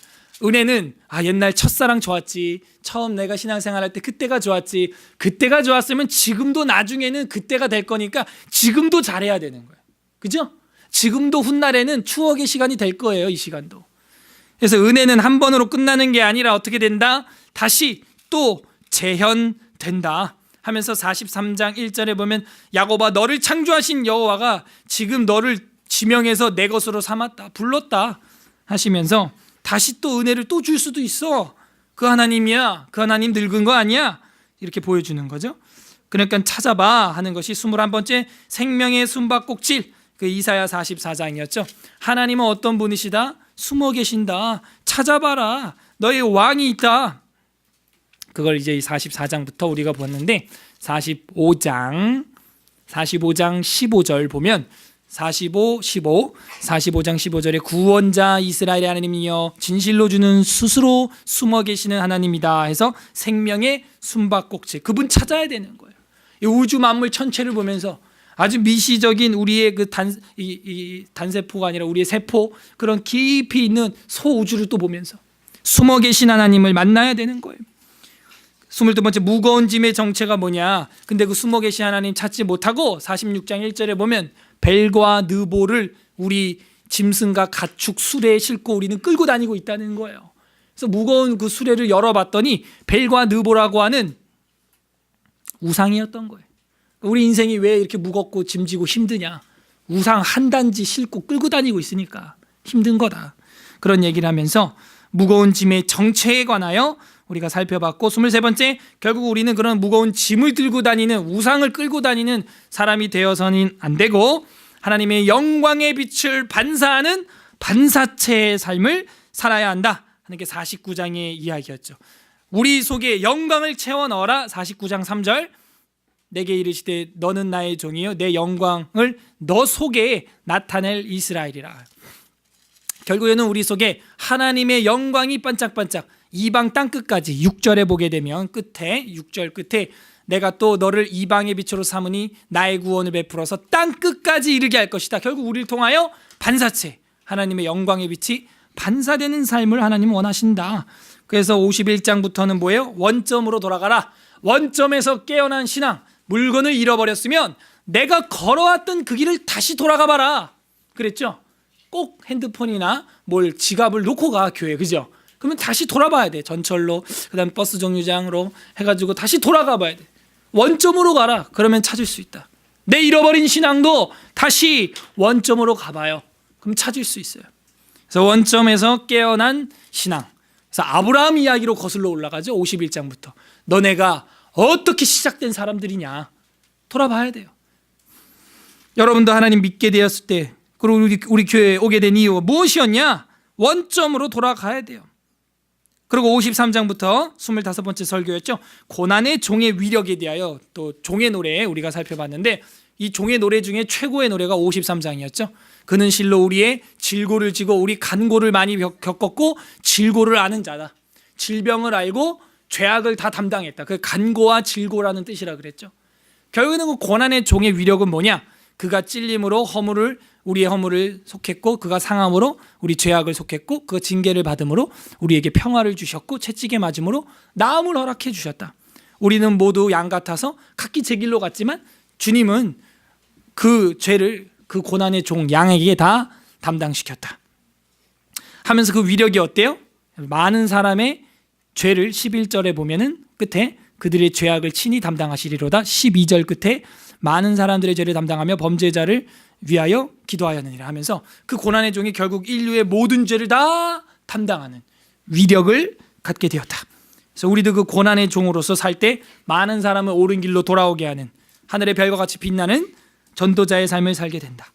은혜는 옛날 첫사랑 좋았지, 처음 내가 신앙생활할 때 그때가 좋았지, 그때가 좋았으면 지금도 나중에는 그때가 될 거니까 지금도 잘해야 되는 거예요. 그죠? 지금도 훗날에는 추억의 시간이 될 거예요. 이 시간도. 그래서 은혜는 한 번으로 끝나는 게 아니라 어떻게 된다? 다시 또 재현된다 하면서 43장 1절에 보면 야곱아 너를 창조하신 여호와가 지금 너를 지명해서 내 것으로 삼았다, 불렀다 하시면서 다시 또 은혜를 또 줄 수도 있어. 그 하나님이야. 그 하나님 늙은 거 아니야. 이렇게 보여주는 거죠. 그러니까 찾아봐 하는 것이 21번째 생명의 숨바꼭질, 그 이사야 44장이었죠. 하나님은 어떤 분이시다? 숨어 계신다. 찾아봐라. 너의 왕이 있다. 그걸 이제 44장부터 우리가 봤는데 45장 15절 보면 45장 15절에 구원자 이스라엘의 하나님이여 진실로 주는 스스로 숨어 계시는 하나님이다 해서 생명의 숨바꼭질, 그분 찾아야 되는 거예요. 이 우주 만물 천체를 보면서 아주 미시적인 우리의 그 단세포가 아니라 우리의 세포, 그런 깊이 있는 소우주를 또 보면서 숨어 계신 하나님을 만나야 되는 거예요. 22번째 무거운 짐의 정체가 뭐냐? 근데 그 숨어 계신 하나님 찾지 못하고 46장 1절에 보면 벨과 느보를 우리 짐승과 가축 수레에 싣고 우리는 끌고 다니고 있다는 거예요. 그래서 무거운 그 수레를 열어봤더니 벨과 느보라고 하는 우상이었던 거예요. 우리 인생이 왜 이렇게 무겁고 짐지고 힘드냐? 우상 한 단지 싣고 끌고 다니고 있으니까 힘든 거다. 그런 얘기를 하면서 무거운 짐의 정체에 관하여 우리가 살펴봤고, 23번째 결국 우리는 그런 무거운 짐을 들고 다니는 우상을 끌고 다니는 사람이 되어서는 안 되고 하나님의 영광의 빛을 반사하는 반사체의 삶을 살아야 한다 하는 게 49장의 이야기였죠. 우리 속에 영광을 채워 넣어라. 49장 3절 내게 이르시되 너는 나의 종이요 내 영광을 너 속에 나타낼 이스라엘이라. 결국에는 우리 속에 하나님의 영광이 반짝반짝 이방 땅끝까지 6절에 보게 되면 끝에 6절 끝에 내가 또 너를 이방의 빛으로 삼으니 나의 구원을 베풀어서 땅끝까지 이르게 할 것이다. 결국 우리를 통하여 반사체 하나님의 영광의 빛이 반사되는 삶을 하나님은 원하신다. 그래서 51장부터는 뭐예요? 원점으로 돌아가라. 원점에서 깨어난 신앙. 물건을 잃어버렸으면 내가 걸어왔던 그 길을 다시 돌아가 봐라 그랬죠. 꼭 핸드폰이나 지갑을 놓고 가 교회, 그죠? 그러면 다시 돌아봐야 돼. 전철로, 그다음 버스 정류장으로 해가지고 다시 돌아가 봐야 돼. 원점으로 가라. 그러면 찾을 수 있다. 내 잃어버린 신앙도 다시 원점으로 가봐요. 그럼 찾을 수 있어요. 그래서 원점에서 깨어난 신앙. 그래서 아브라함 이야기로 거슬러 올라가죠. 51장부터 너네가 어떻게 시작된 사람들이냐 돌아봐야 돼요. 여러분도 하나님 믿게 되었을 때, 그리고 우리 교회에 오게 된 이유가 무엇이었냐? 원점으로 돌아가야 돼요. 그리고 53장부터 25번째 설교였죠. 고난의 종의 위력에 대하여 또 종의 노래 우리가 살펴봤는데, 이 종의 노래 중에 최고의 노래가 53장이었죠. 그는 실로 우리의 질고를 지고 우리 간고를 많이 겪었고 질고를 아는 자다. 질병을 알고 죄악을 다 담당했다. 그 간고와 질고라는 뜻이라 그랬죠. 결국에는 그 고난의 종의 위력은 뭐냐? 그가 찔림으로 우리의 허물을 속했고, 그가 상함으로 우리 죄악을 속했고, 그 징계를 받음으로 우리에게 평화를 주셨고, 채찍에 맞음으로 나음을 허락해 주셨다. 우리는 모두 양 같아서 각기 제 길로 갔지만 주님은 그 죄를 그 고난의 종 양에게 다 담당시켰다 하면서 그 위력이 어때요? 많은 사람의 죄를 11절에 보면은 끝에 그들의 죄악을 친히 담당하시리로다. 12절 끝에 많은 사람들의 죄를 담당하며 범죄자를 위하여 기도하였느니라 하면서 그 고난의 종이 결국 인류의 모든 죄를 다 담당하는 위력을 갖게 되었다. 그래서 우리도 그 고난의 종으로서 살 때 많은 사람을 옳은 길로 돌아오게 하는 하늘의 별과 같이 빛나는 전도자의 삶을 살게 된다.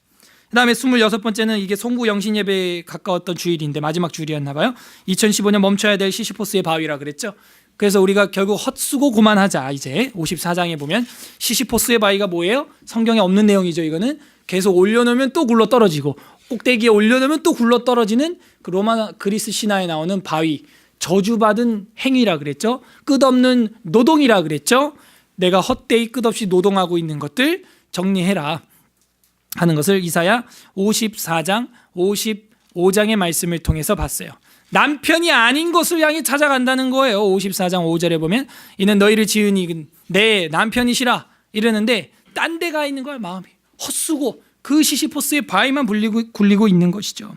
그 다음에 26번째는 이게 송구 영신 예배에 가까웠던 주일인데 마지막 주일이었나 봐요. 2015년 멈춰야 될 시시포스의 바위라 그랬죠. 그래서 우리가 결국 헛수고 그만하자. 이제 54장에 보면 시시포스의 바위가 뭐예요? 성경에 없는 내용이죠. 이거는 계속 올려놓으면 또 굴러 떨어지고 꼭대기에 올려놓으면 또 굴러 떨어지는 그 로마 그리스 신화에 나오는 바위, 저주받은 행위라 그랬죠. 끝없는 노동이라 그랬죠. 내가 헛되이 끝없이 노동하고 있는 것들 정리해라 하는 것을 이사야 54장 55장의 말씀을 통해서 봤어요. 남편이 아닌 것을 향해 찾아간다는 거예요. 54장 5절에 보면 이는 너희를 지으니 내 남편이시라 이러는데 딴 데 가 있는 거야. 마음이 헛수고 그 시시포스의 바위만 굴리고 있는 것이죠.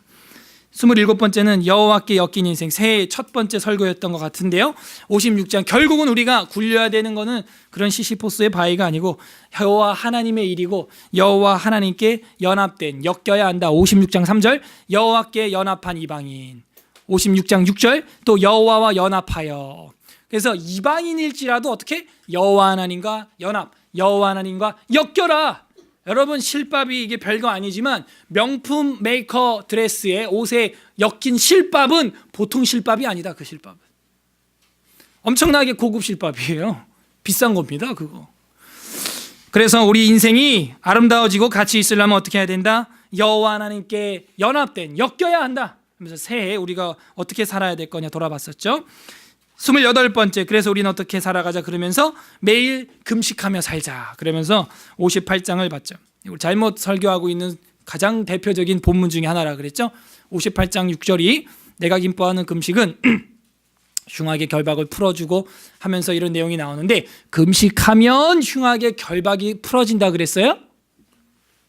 27번째는 여호와께 엮인 인생, 새해의 첫 번째 설교였던 것 같은데요. 56장 결국은 우리가 굴려야 되는 것은 그런 시시포스의 바위가 아니고 여호와 하나님의 일이고 여호와 하나님께 연합된, 엮여야 한다. 56장 3절 여호와께 연합한 이방인, 56장 6절 또 여호와와 연합하여. 그래서 이방인일지라도 어떻게 여호와 하나님과 연합, 여호와 하나님과 엮여라. 여러분 실밥이 이게 별거 아니지만 명품 메이커 드레스에 옷에 엮인 실밥은 보통 실밥이 아니다. 그 실밥은 엄청나게 고급 실밥이에요. 비싼 겁니다 그거. 그래서 우리 인생이 아름다워지고 같이 있으려면 어떻게 해야 된다? 여호와 하나님께 연합된, 엮여야 한다. 그래서 새해 우리가 어떻게 살아야 될 거냐 돌아봤었죠. 28번째, 그래서 우리는 어떻게 살아가자 그러면서 매일 금식하며 살자 그러면서 58장을 봤죠. 잘못 설교하고 있는 가장 대표적인 본문 중에 하나라 그랬죠. 58장 6절이 내가 기뻐하는 금식은 흉악의 결박을 풀어주고 하면서 이런 내용이 나오는데, 금식하면 흉악의 결박이 풀어진다 그랬어요?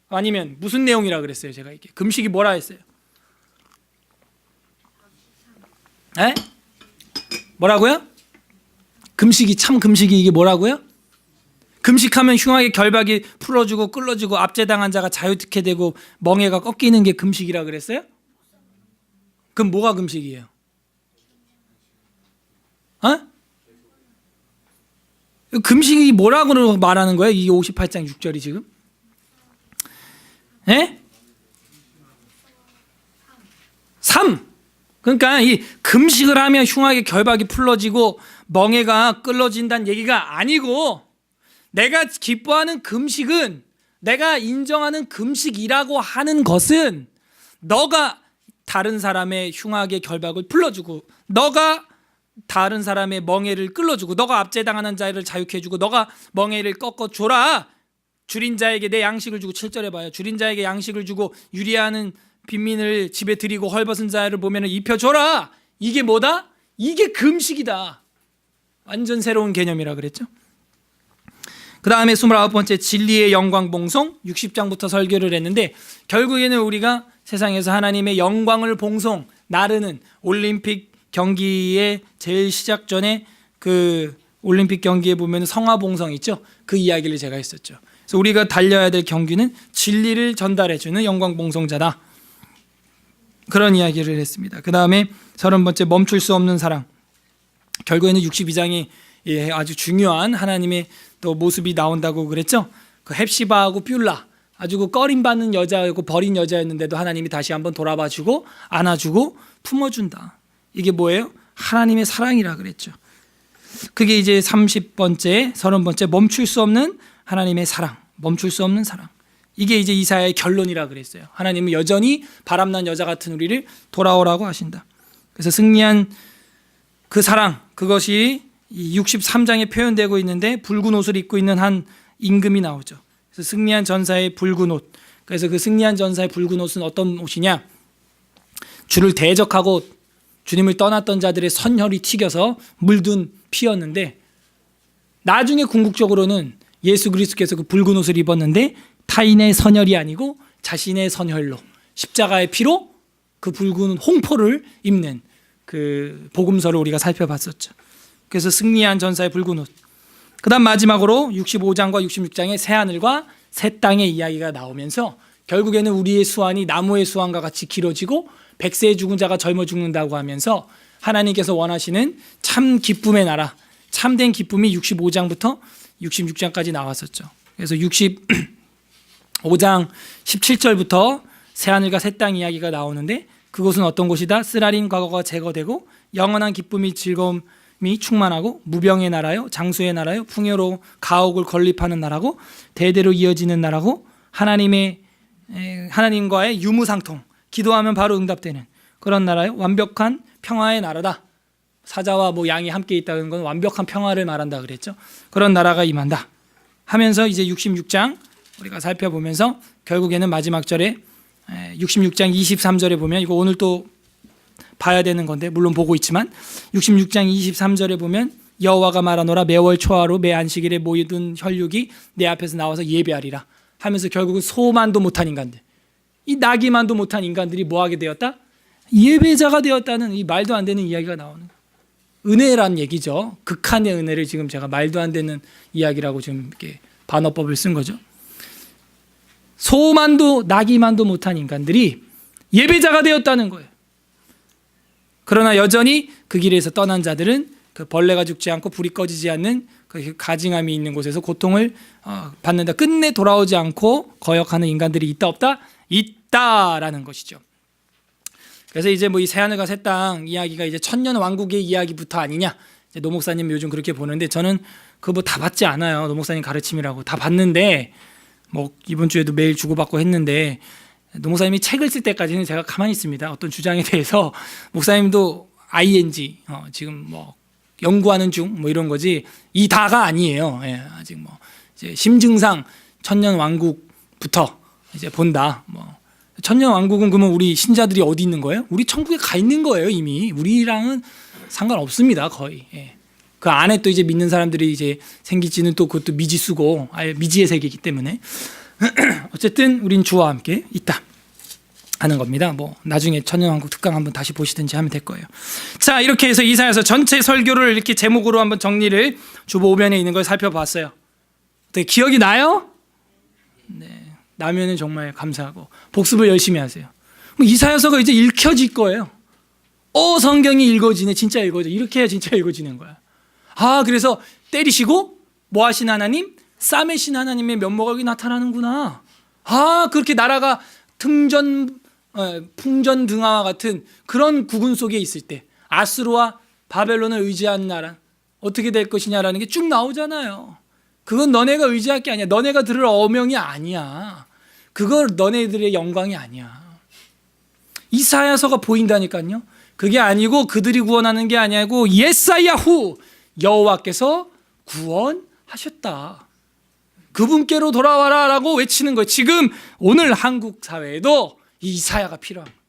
아니면 무슨 내용이라 그랬어요? 제가 이게 금식이 뭐라 했어요? 에? 뭐라고요? 금식이, 참 금식이 이게 뭐라고요? 금식하면 흉악의 결박이 풀어주고 끌어주고 압제당한 자가 자유케 되고 멍에가 꺾이는 게 금식이라 그랬어요? 그럼 뭐가 금식이에요? 금식이 뭐라고 말하는 거예요? 이게 58장 6절이 지금? 에? 3. 그러니까 이 금식을 하면 흉악의 결박이 풀어지고 멍에가 끌어진다는 얘기가 아니고, 내가 기뻐하는 금식은, 내가 인정하는 금식이라고 하는 것은 너가 다른 사람의 흉악의 결박을 풀어주고, 너가 다른 사람의 멍에를 끌어주고, 너가 압제당하는 자를 자유케 해주고, 너가 멍에를 꺾어줘라. 줄인 자에게 내 양식을 주고, 7절에 봐요. 줄인 자에게 양식을 주고 유리하는 빈민을 집에 들이고 헐벗은 자를 보면 입혀줘라. 이게 뭐다? 이게 금식이다. 완전 새로운 개념이라 그랬죠. 그 다음에 29번째, 진리의 영광 봉송. 60장부터 설교를 했는데 결국에는 우리가 세상에서 하나님의 영광을 봉송 나르는, 올림픽 경기의 제일 시작 전에 그 올림픽 경기에 보면 성화봉송 있죠. 그 이야기를 제가 했었죠. 그래서 우리가 달려야 될 경기는 진리를 전달해주는 영광봉송자다. 그런 이야기를 했습니다. 그 다음에 30번째, 멈출 수 없는 사랑. 결국에는 62장이 아주 중요한 하나님의 또 모습이 나온다고 그랬죠. 그 헵시바하고 뷸라, 아주 그 꺼림받는 여자였고 버린 여자였는데도 하나님이 다시 한번 돌아봐주고 안아주고 품어준다. 이게 뭐예요? 하나님의 사랑이라 그랬죠. 그게 이제 30번째, 30번째, 멈출 수 없는 하나님의 사랑, 멈출 수 없는 사랑. 이게 이제 이사야의 결론이라 그랬어요. 하나님은 여전히 바람난 여자 같은 우리를 돌아오라고 하신다. 그래서 승리한 그 사랑, 그것이 이 63장에 표현되고 있는데 붉은 옷을 입고 있는 한 임금이 나오죠. 그래서 승리한 전사의 붉은 옷. 그래서 그 승리한 전사의 붉은 옷은 어떤 옷이냐? 주를 대적하고 주님을 떠났던 자들의 선혈이 튀겨서 물든 피였는데, 나중에 궁극적으로는 예수 그리스도께서 그 붉은 옷을 입었는데 타인의 선혈이 아니고 자신의 선혈로, 십자가의 피로 그 붉은 홍포를 입는 그 복음서를 우리가 살펴봤었죠. 그래서 승리한 전사의 붉은 옷. 그 다음 마지막으로 65장과 66장의 새하늘과 새 땅의 이야기가 나오면서 결국에는 우리의 수완이 나무의 수완과 같이 길어지고 백세의 죽은 자가 젊어 죽는다고 하면서 하나님께서 원하시는 참 기쁨의 나라, 참된 기쁨이 65장부터 66장까지 나왔었죠. 그래서 65장 17절부터 새하늘과 새 땅 이야기가 나오는데, 그곳은 어떤 곳이다? 쓰라린 과거가 제거되고 영원한 기쁨이 즐거움이 충만하고 무병의 나라요, 장수의 나라요, 풍요로 가옥을 건립하는 나라고 대대로 이어지는 나라고 하나님과의 유무상통, 기도하면 바로 응답되는 그런 나라요, 완벽한 평화의 나라다. 사자와 양이 함께 있다는 건 완벽한 평화를 말한다 그랬죠. 그런 나라가 임한다 하면서 이제 66장 우리가 살펴보면서 결국에는 마지막 절에 66장 23절에 보면, 이거 오늘 또 봐야 되는 건데 물론 보고 있지만 66장 23절에 보면 여호와가 말하노라 매월 초하루 매 안식일에 모든 혈육이 내 앞에서 나와서 예배하리라 하면서 결국은 소만도 못한 인간들, 이 나기만도 못한 인간들이 뭐하게 되었다? 예배자가 되었다는 이 말도 안 되는 이야기가 나오는 거예요. 은혜란 얘기죠. 극한의 은혜를 지금 제가 말도 안 되는 이야기라고 지금 이렇게 반어법을 쓴 거죠. 소만도 나기만도 못한 인간들이 예배자가 되었다는 거예요. 그러나 여전히 그 길에서 떠난 자들은 그 벌레가 죽지 않고 불이 꺼지지 않는 그 가증함이 있는 곳에서 고통을 받는다. 끝내 돌아오지 않고 거역하는 인간들이 있다 없다? 있다라는 것이죠. 그래서 이제 뭐 이 새하늘과 새 땅 이야기가 이제 천년 왕국의 이야기부터 아니냐. 이제 노 목사님 요즘 그렇게 보는데 저는 그거 뭐 다 받지 않아요. 노 목사님 가르침이라고 다 받는데 뭐 이번 주에도 메일 주고받고 했는데 노 목사님이 책을 쓸 때까지는 제가 가만히 있습니다. 어떤 주장에 대해서 목사님도 ing 지금 뭐 연구하는 중 뭐 이런 거지 이 다가 아니에요. 예, 아직 뭐 이제 심증상 천년 왕국부터 이제 본다. 뭐 천년 왕국은 그러면 우리 신자들이 어디 있는 거예요? 우리 천국에 가 있는 거예요 이미. 우리랑은 상관없습니다 거의. 예. 그 안에 또 이제 믿는 사람들이 이제 생길지는 또 그것도 미지수고 아예 미지의 세계이기 때문에 어쨌든 우린 주와 함께 있다 하는 겁니다. 뭐 나중에 천년왕국 특강 한번 다시 보시든지 하면 될 거예요. 자, 이렇게 해서 이사야서 전체 설교를 이렇게 제목으로 한번 정리를 주보면에 있는 걸 살펴봤어요. 어떻게 기억이 나요? 네, 나면은 정말 감사하고 복습을 열심히 하세요. 이사야서가 이제 읽혀질 거예요. 성경이 읽어지네. 진짜 읽어져. 이렇게 해야 진짜 읽어지는 거야. 그래서 때리시고 뭐 하신 하나님? 싸매신 하나님의 면모가 여기 나타나는구나. 그렇게 나라가 풍전등화와 같은 그런 국운 속에 있을 때 아수르와 바벨론을 의지한 나라 어떻게 될 것이냐라는 게 쭉 나오잖아요. 그건 너네가 의지할 게 아니야. 너네가 들을 어명이 아니야. 그걸 너네들의 영광이 아니야. 이사야서가 보인다니까요. 그게 아니고 그들이 구원하는 게 아니고 예사야후 여호와께서 구원하셨다. 그분께로 돌아와라 라고 외치는 거예요. 지금 오늘 한국 사회에도 이 이사야가 필요한 거예요.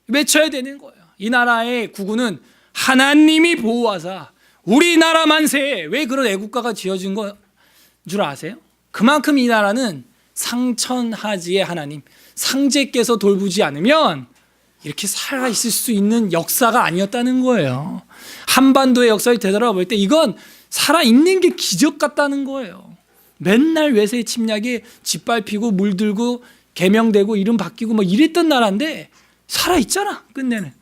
외쳐야 되는 거예요. 이 나라의 국군은 하나님이 보호하사 우리나라 만세. 왜 그런 애국가가 지어진 건 줄 아세요? 그만큼 이 나라는 상천하지의 하나님 상제께서 돌보지 않으면 이렇게 살아있을 수 있는 역사가 아니었다는 거예요. 한반도의 역사를 되돌아볼 때 이건 살아있는 게 기적 같다는 거예요. 맨날 외세 침략에 짓밟히고 물들고 개명되고 이름 바뀌고 뭐 이랬던 나라인데 살아있잖아 끝내는.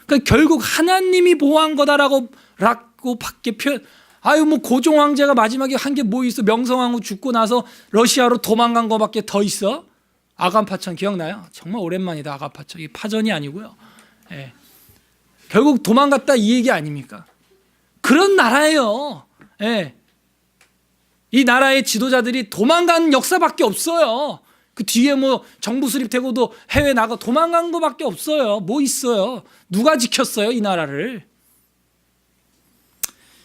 그러니까 결국 하나님이 보호한 거다라고 밖에 표현. 뭐 고종 황제가 마지막에 한 게 뭐 있어? 명성황후 죽고 나서 러시아로 도망간 거밖에 더 있어? 아간파천 기억나요? 정말 오랜만이다. 아간파천. 이게 파전이 아니고요. 예. 결국 도망갔다 이 얘기 아닙니까? 그런 나라예요. 예. 이 나라의 지도자들이 도망간 역사밖에 없어요. 그 뒤에 뭐 정부 수립되고도 해외 나가 도망간 거밖에 없어요. 뭐 있어요? 누가 지켰어요 이 나라를?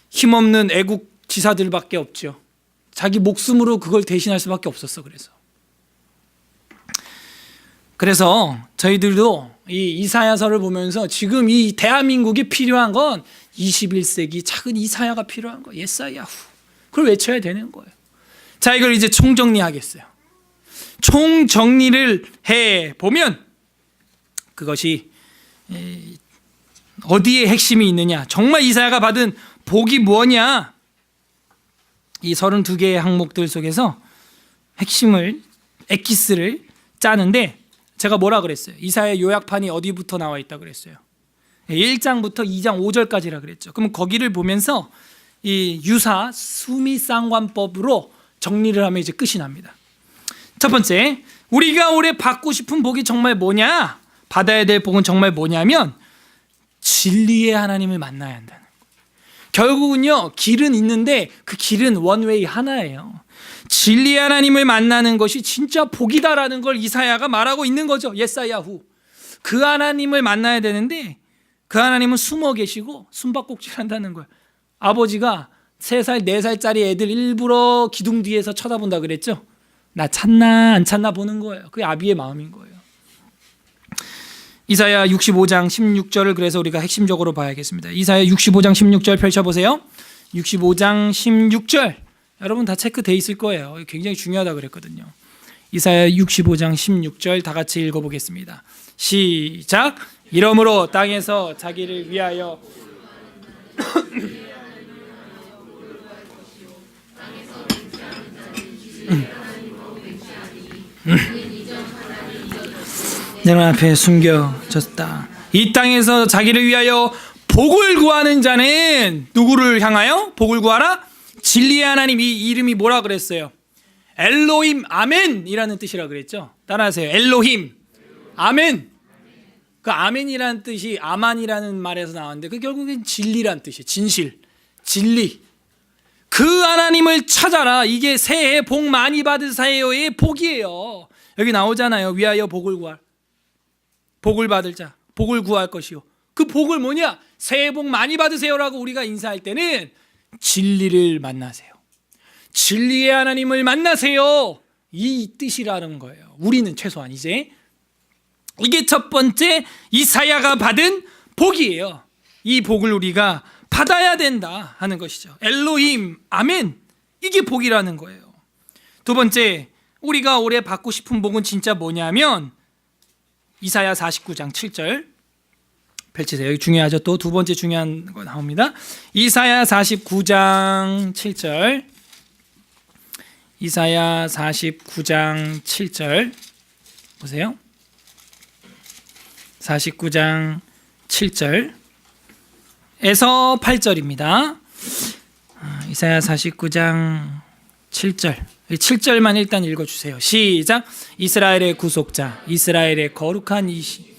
힘없는 애국 지사들밖에 없죠. 자기 목숨으로 그걸 대신할 수밖에 없었어. 그래서 저희들도 이 이사야서를 보면서 지금 이 대한민국이 필요한 건 21세기 작은 이사야가 필요한 거예요. 예사야후. 그걸 외쳐야 되는 거예요. 자, 이걸 이제 총정리하겠어요. 총정리를 해보면 그것이 어디에 핵심이 있느냐. 정말 이사야가 받은 복이 뭐냐. 이 32개의 항목들 속에서 핵심을 엑기스를 짜는데 제가 뭐라 그랬어요? 이사야 요약판이 어디부터 나와 있다 그랬어요? 1장부터 2장 5절까지라 그랬죠. 그럼 거기를 보면서 이 유사 수미상관법으로 정리를 하면 이제 끝이 납니다. 첫 번째, 우리가 올해 받고 싶은 복이 정말 뭐냐? 받아야 될 복은 정말 뭐냐면 진리의 하나님을 만나야 한다는 거예요. 결국은요, 길은 있는데 그 길은 원웨이 하나예요. 진리의 하나님을 만나는 것이 진짜 복이다라는 걸 이사야가 말하고 있는 거죠. 예사야후. 그 하나님을 만나야 되는데 그 하나님은 숨어 계시고 숨바꼭질한다는 거예요. 아버지가 3살, 4살짜리 애들 일부러 기둥 뒤에서 쳐다본다 그랬죠. 나 찾나 안 찾나 보는 거예요. 그게 아비의 마음인 거예요. 이사야 65장 16절을 그래서 우리가 핵심적으로 봐야겠습니다. 이사야 65장 16절 펼쳐보세요. 65장 16절 여러분 다 체크돼 있을 거예요. 굉장히 중요하다 그랬거든요. 이사야 65장 16절 다 같이 읽어보겠습니다. 시작. 이러므로 땅에서 자기를 위하여 내 눈앞에 숨겨졌다. 이 땅에서 자기를 위하여 복을 구하는 자는 누구를 향하여 복을 구하라? 진리의 하나님. 이 이름이 뭐라 그랬어요? 엘로힘 아멘이라는 뜻이라 그랬죠. 따라하세요. 엘로힘 아멘. 그 아멘이라는 뜻이 아만이라는 말에서 나왔는데 그 결국엔 진리란 뜻이에요. 진실, 진리. 그 하나님을 찾아라. 이게 새해 복 많이 받으세요의 복이에요. 여기 나오잖아요. 위하여 복을 구할, 복을 받을 자, 복을 구할 것이요. 그 복을 뭐냐? 새해 복 많이 받으세요라고 우리가 인사할 때는 진리를 만나세요. 진리의 하나님을 만나세요. 이 뜻이라는 거예요. 우리는 최소한 이제 이게 첫 번째 이사야가 받은 복이에요. 이 복을 우리가 받아야 된다 하는 것이죠. 엘로힘 아멘. 이게 복이라는 거예요. 두 번째 우리가 올해 받고 싶은 복은 진짜 뭐냐면 이사야 49장 7절 펼치세요. 여기 중요하죠. 또 두 번째 중요한 거 나옵니다. 이사야 49장 7절. 이사야 49장 7절 보세요. 49장 7절에서 8절입니다. 이사야 49장 7절. 7절만 일단 읽어주세요. 시작. 이스라엘의 구속자, 이스라엘의 거룩한 이시,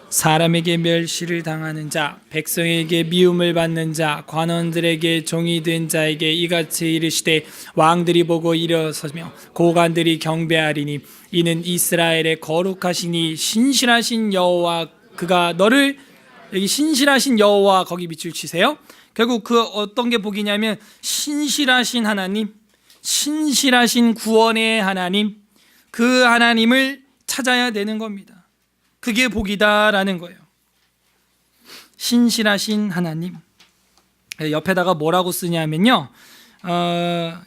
사람에게 멸시를 당하는 자, 백성에게 미움을 받는 자, 관원들에게 종이 된 자에게 이같이 이르시되 왕들이 보고 일어서며 고관들이 경배하리니 이는 이스라엘의 거룩하시니 신실하신 여호와 그가 너를, 여기 신실하신 여호와 거기 밑줄 치세요. 결국 그 어떤 게 복이냐면 신실하신 하나님, 신실하신 구원의 하나님, 그 하나님을 찾아야 되는 겁니다. 그게 복이다라는 거예요. 신실하신 하나님. 옆에다가 뭐라고 쓰냐면요.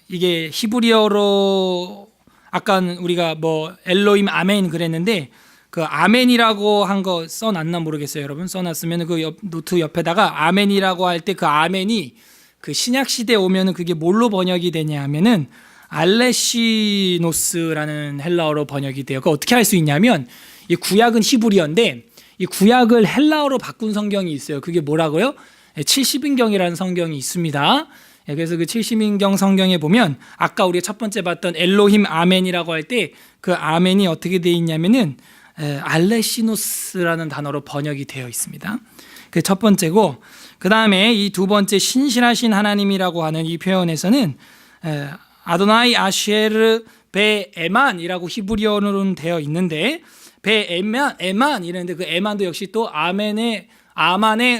이게 히브리어로 아까 우리가 뭐 엘로힘 아멘 그랬는데 그 아멘이라고 한 거 써놨나 모르겠어요. 여러분 써놨으면 그 노트 옆에다가 아멘이라고 할 때 그 아멘이 그 신약 시대에 오면은 그게 뭘로 번역이 되냐 하면은 알레시노스라는 헬라어로 번역이 돼요. 그 어떻게 할 수 있냐면 이 구약은 히브리어인데 이 구약을 헬라어로 바꾼 성경이 있어요. 그게 뭐라고요? 70인경이라는 성경이 있습니다. 그래서 그 70인경 성경에 보면 아까 우리가 첫 번째 봤던 엘로힘 아멘이라고 할 때 그 아멘이 어떻게 되어 있냐면은 알레시노스라는 단어로 번역이 되어 있습니다. 그 첫 번째고, 그 다음에 이 두 번째 신실하신 하나님이라고 하는 이 표현에서는 아도나이 아쉐르 베 에만이라고 히브리어로는 되어 있는데 베 에만 이랬는데 그 에만도 역시 또 아멘의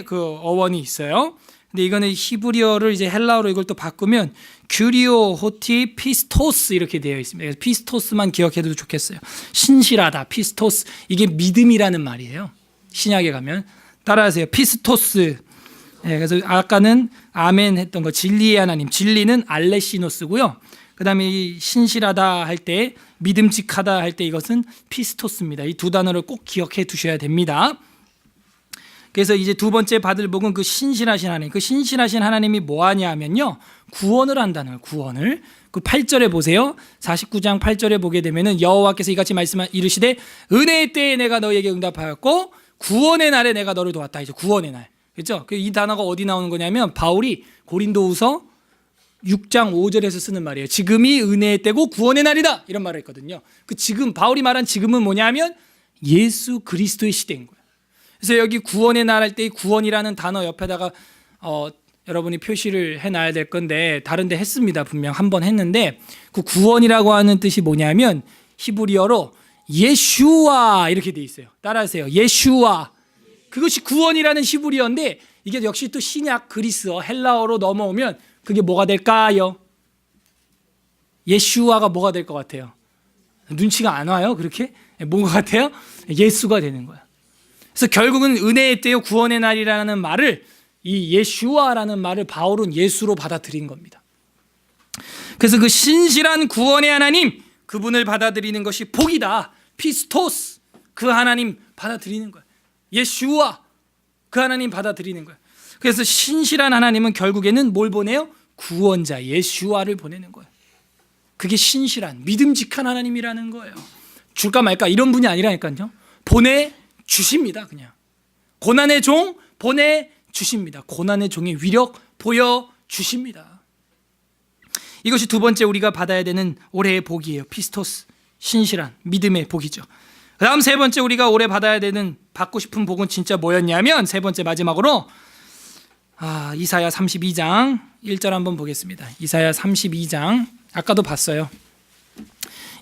그 어원이 있어요. 근데 이거는 히브리어를 이제 헬라어로 이걸 또 바꾸면 규리오 호티 피스토스 이렇게 되어 있습니다. 그래서 피스토스만 기억해도 좋겠어요. 신실하다, 피스토스. 이게 믿음이라는 말이에요. 신약에 가면 따라하세요. 피스토스. 그래서 아까는 아멘 했던 거 진리의 하나님. 진리는 알레시노스고요. 그 다음에 이 신실하다 할 때, 믿음직하다 할 때 이것은 피스토스입니다. 이 두 단어를 꼭 기억해 두셔야 됩니다. 그래서 이제 두 번째 받을 복은 그 신실하신 하나님. 그 신실하신 하나님이 뭐 하냐 하면요. 구원을 한다는 거예요. 구원을. 그 8절에 보세요. 49장 8절에 보게 되면은 여호와께서 이같이 이르시되 은혜의 때에 내가 너희에게 응답하였고 구원의 날에 내가 너를 도왔다. 이제 구원의 날. 그렇죠? 이 단어가 어디 나오는 거냐면 바울이 고린도후서 6장 5절에서 쓰는 말이에요. 지금이 은혜의 때고 구원의 날이다. 이런 말을 했거든요. 그 지금 바울이 말한 지금은 뭐냐면 예수 그리스도의 시대인 거예요. 그래서 여기 구원의 날 할 때 이 구원이라는 단어 옆에다가 여러분이 표시를 해놔야 될 건데 다른 데 했습니다. 분명 한 번 했는데 그 구원이라고 하는 뜻이 뭐냐면 히브리어로 예슈아 이렇게 돼 있어요. 따라하세요. 예슈아. 그것이 구원이라는 히브리어인데 이게 역시 또 신약 그리스어 헬라어로 넘어오면 그게 뭐가 될까요? 예슈아가 뭐가 될 것 같아요? 눈치가 안 와요? 그렇게? 뭔 것 같아요? 예수가 되는 거야. 그래서 결국은 은혜의 때요 구원의 날이라는 말을, 이 예슈아라는 말을 바울은 예수로 받아들인 겁니다. 그래서 그 신실한 구원의 하나님, 그분을 받아들이는 것이 복이다. 피스토스, 그 하나님 받아들이는 거예요. 예슈아, 그 하나님 받아들이는 거예요. 그래서 신실한 하나님은 결국에는 뭘 보내요? 구원자 예슈아를 보내는 거예요. 그게 신실한 믿음직한 하나님이라는 거예요. 줄까 말까 이런 분이 아니라니까요. 보내주십니다. 그냥 고난의 종 보내주십니다. 고난의 종의 위력 보여주십니다. 이것이 두 번째 우리가 받아야 되는 올해의 복이에요. 피스토스, 신실한 믿음의 복이죠. 그 다음 세 번째 우리가 올해 받아야 되는, 받고 싶은 복은 진짜 뭐였냐면, 세 번째 마지막으로 이사야 32장 1절 한번 보겠습니다. 이사야 32장 아까도 봤어요.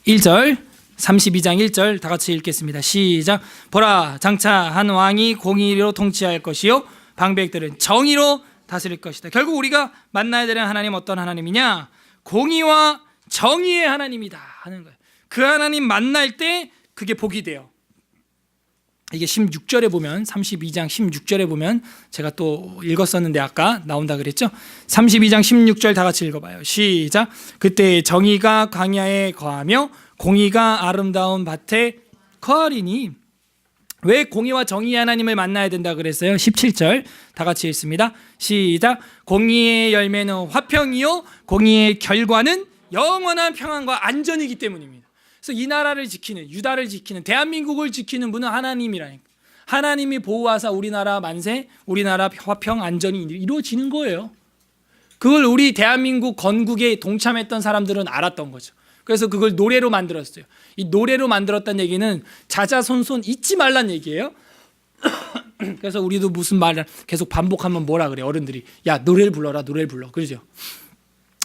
1절, 32장 1절 다 같이 읽겠습니다. 시작. 보라, 장차 한 왕이 공의로 통치할 것이요 방백들은 정의로 다스릴 것이다. 결국 우리가 만나야 되는 하나님 어떤 하나님이냐? 공의와 정의의 하나님이다 하는 거예요. 그 하나님 만날 때 그게 복이 돼요. 이게 16절에 보면, 32장 16절에 보면, 제가 또 읽었었는데 아까 나온다 그랬죠? 32장 16절 다 같이 읽어봐요. 시작. 그때 정의가 광야에 거하며 공의가 아름다운 밭에 거하리니. 왜 공의와 정의의 하나님을 만나야 된다 그랬어요? 17절 다 같이 읽습니다. 시작. 공의의 열매는 화평이요 공의의 결과는 영원한 평안과 안전이기 때문입니다. 그래서 이 나라를 지키는, 유다를 지키는, 대한민국을 지키는 분은 하나님이라니까. 하나님이 보호하사 우리나라 만세, 우리나라 화평, 안전이 이루어지는 거예요. 그걸 우리 대한민국 건국에 동참했던 사람들은 알았던 거죠. 그래서 그걸 노래로 만들었어요. 이 노래로 만들었다는 얘기는 자자손손 잊지 말란 얘기예요. 그래서 우리도 무슨 말을 계속 반복하면 뭐라 그래, 어른들이. 야, 노래를 불러라, 노래를 불러. 그러죠?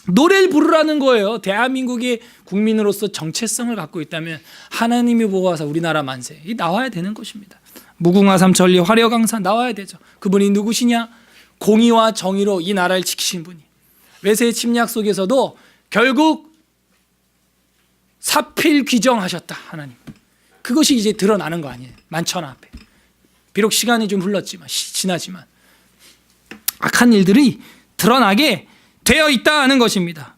노래를 부르라는 거예요. 대한민국의 국민으로서 정체성을 갖고 있다면 하나님이 보호하사 우리나라 만세, 이 나와야 되는 것입니다. 무궁화 삼천리 화려강산 나와야 되죠. 그분이 누구시냐? 공의와 정의로 이 나라를 지키신 분이. 외세의 침략 속에서도 결국 사필 귀정하셨다 하나님. 그것이 이제 드러나는 거 아니에요. 만천하 앞에. 비록 시간이 좀 흘렀지만, 지나지만 악한 일들이 드러나게 되어 있다는 것입니다.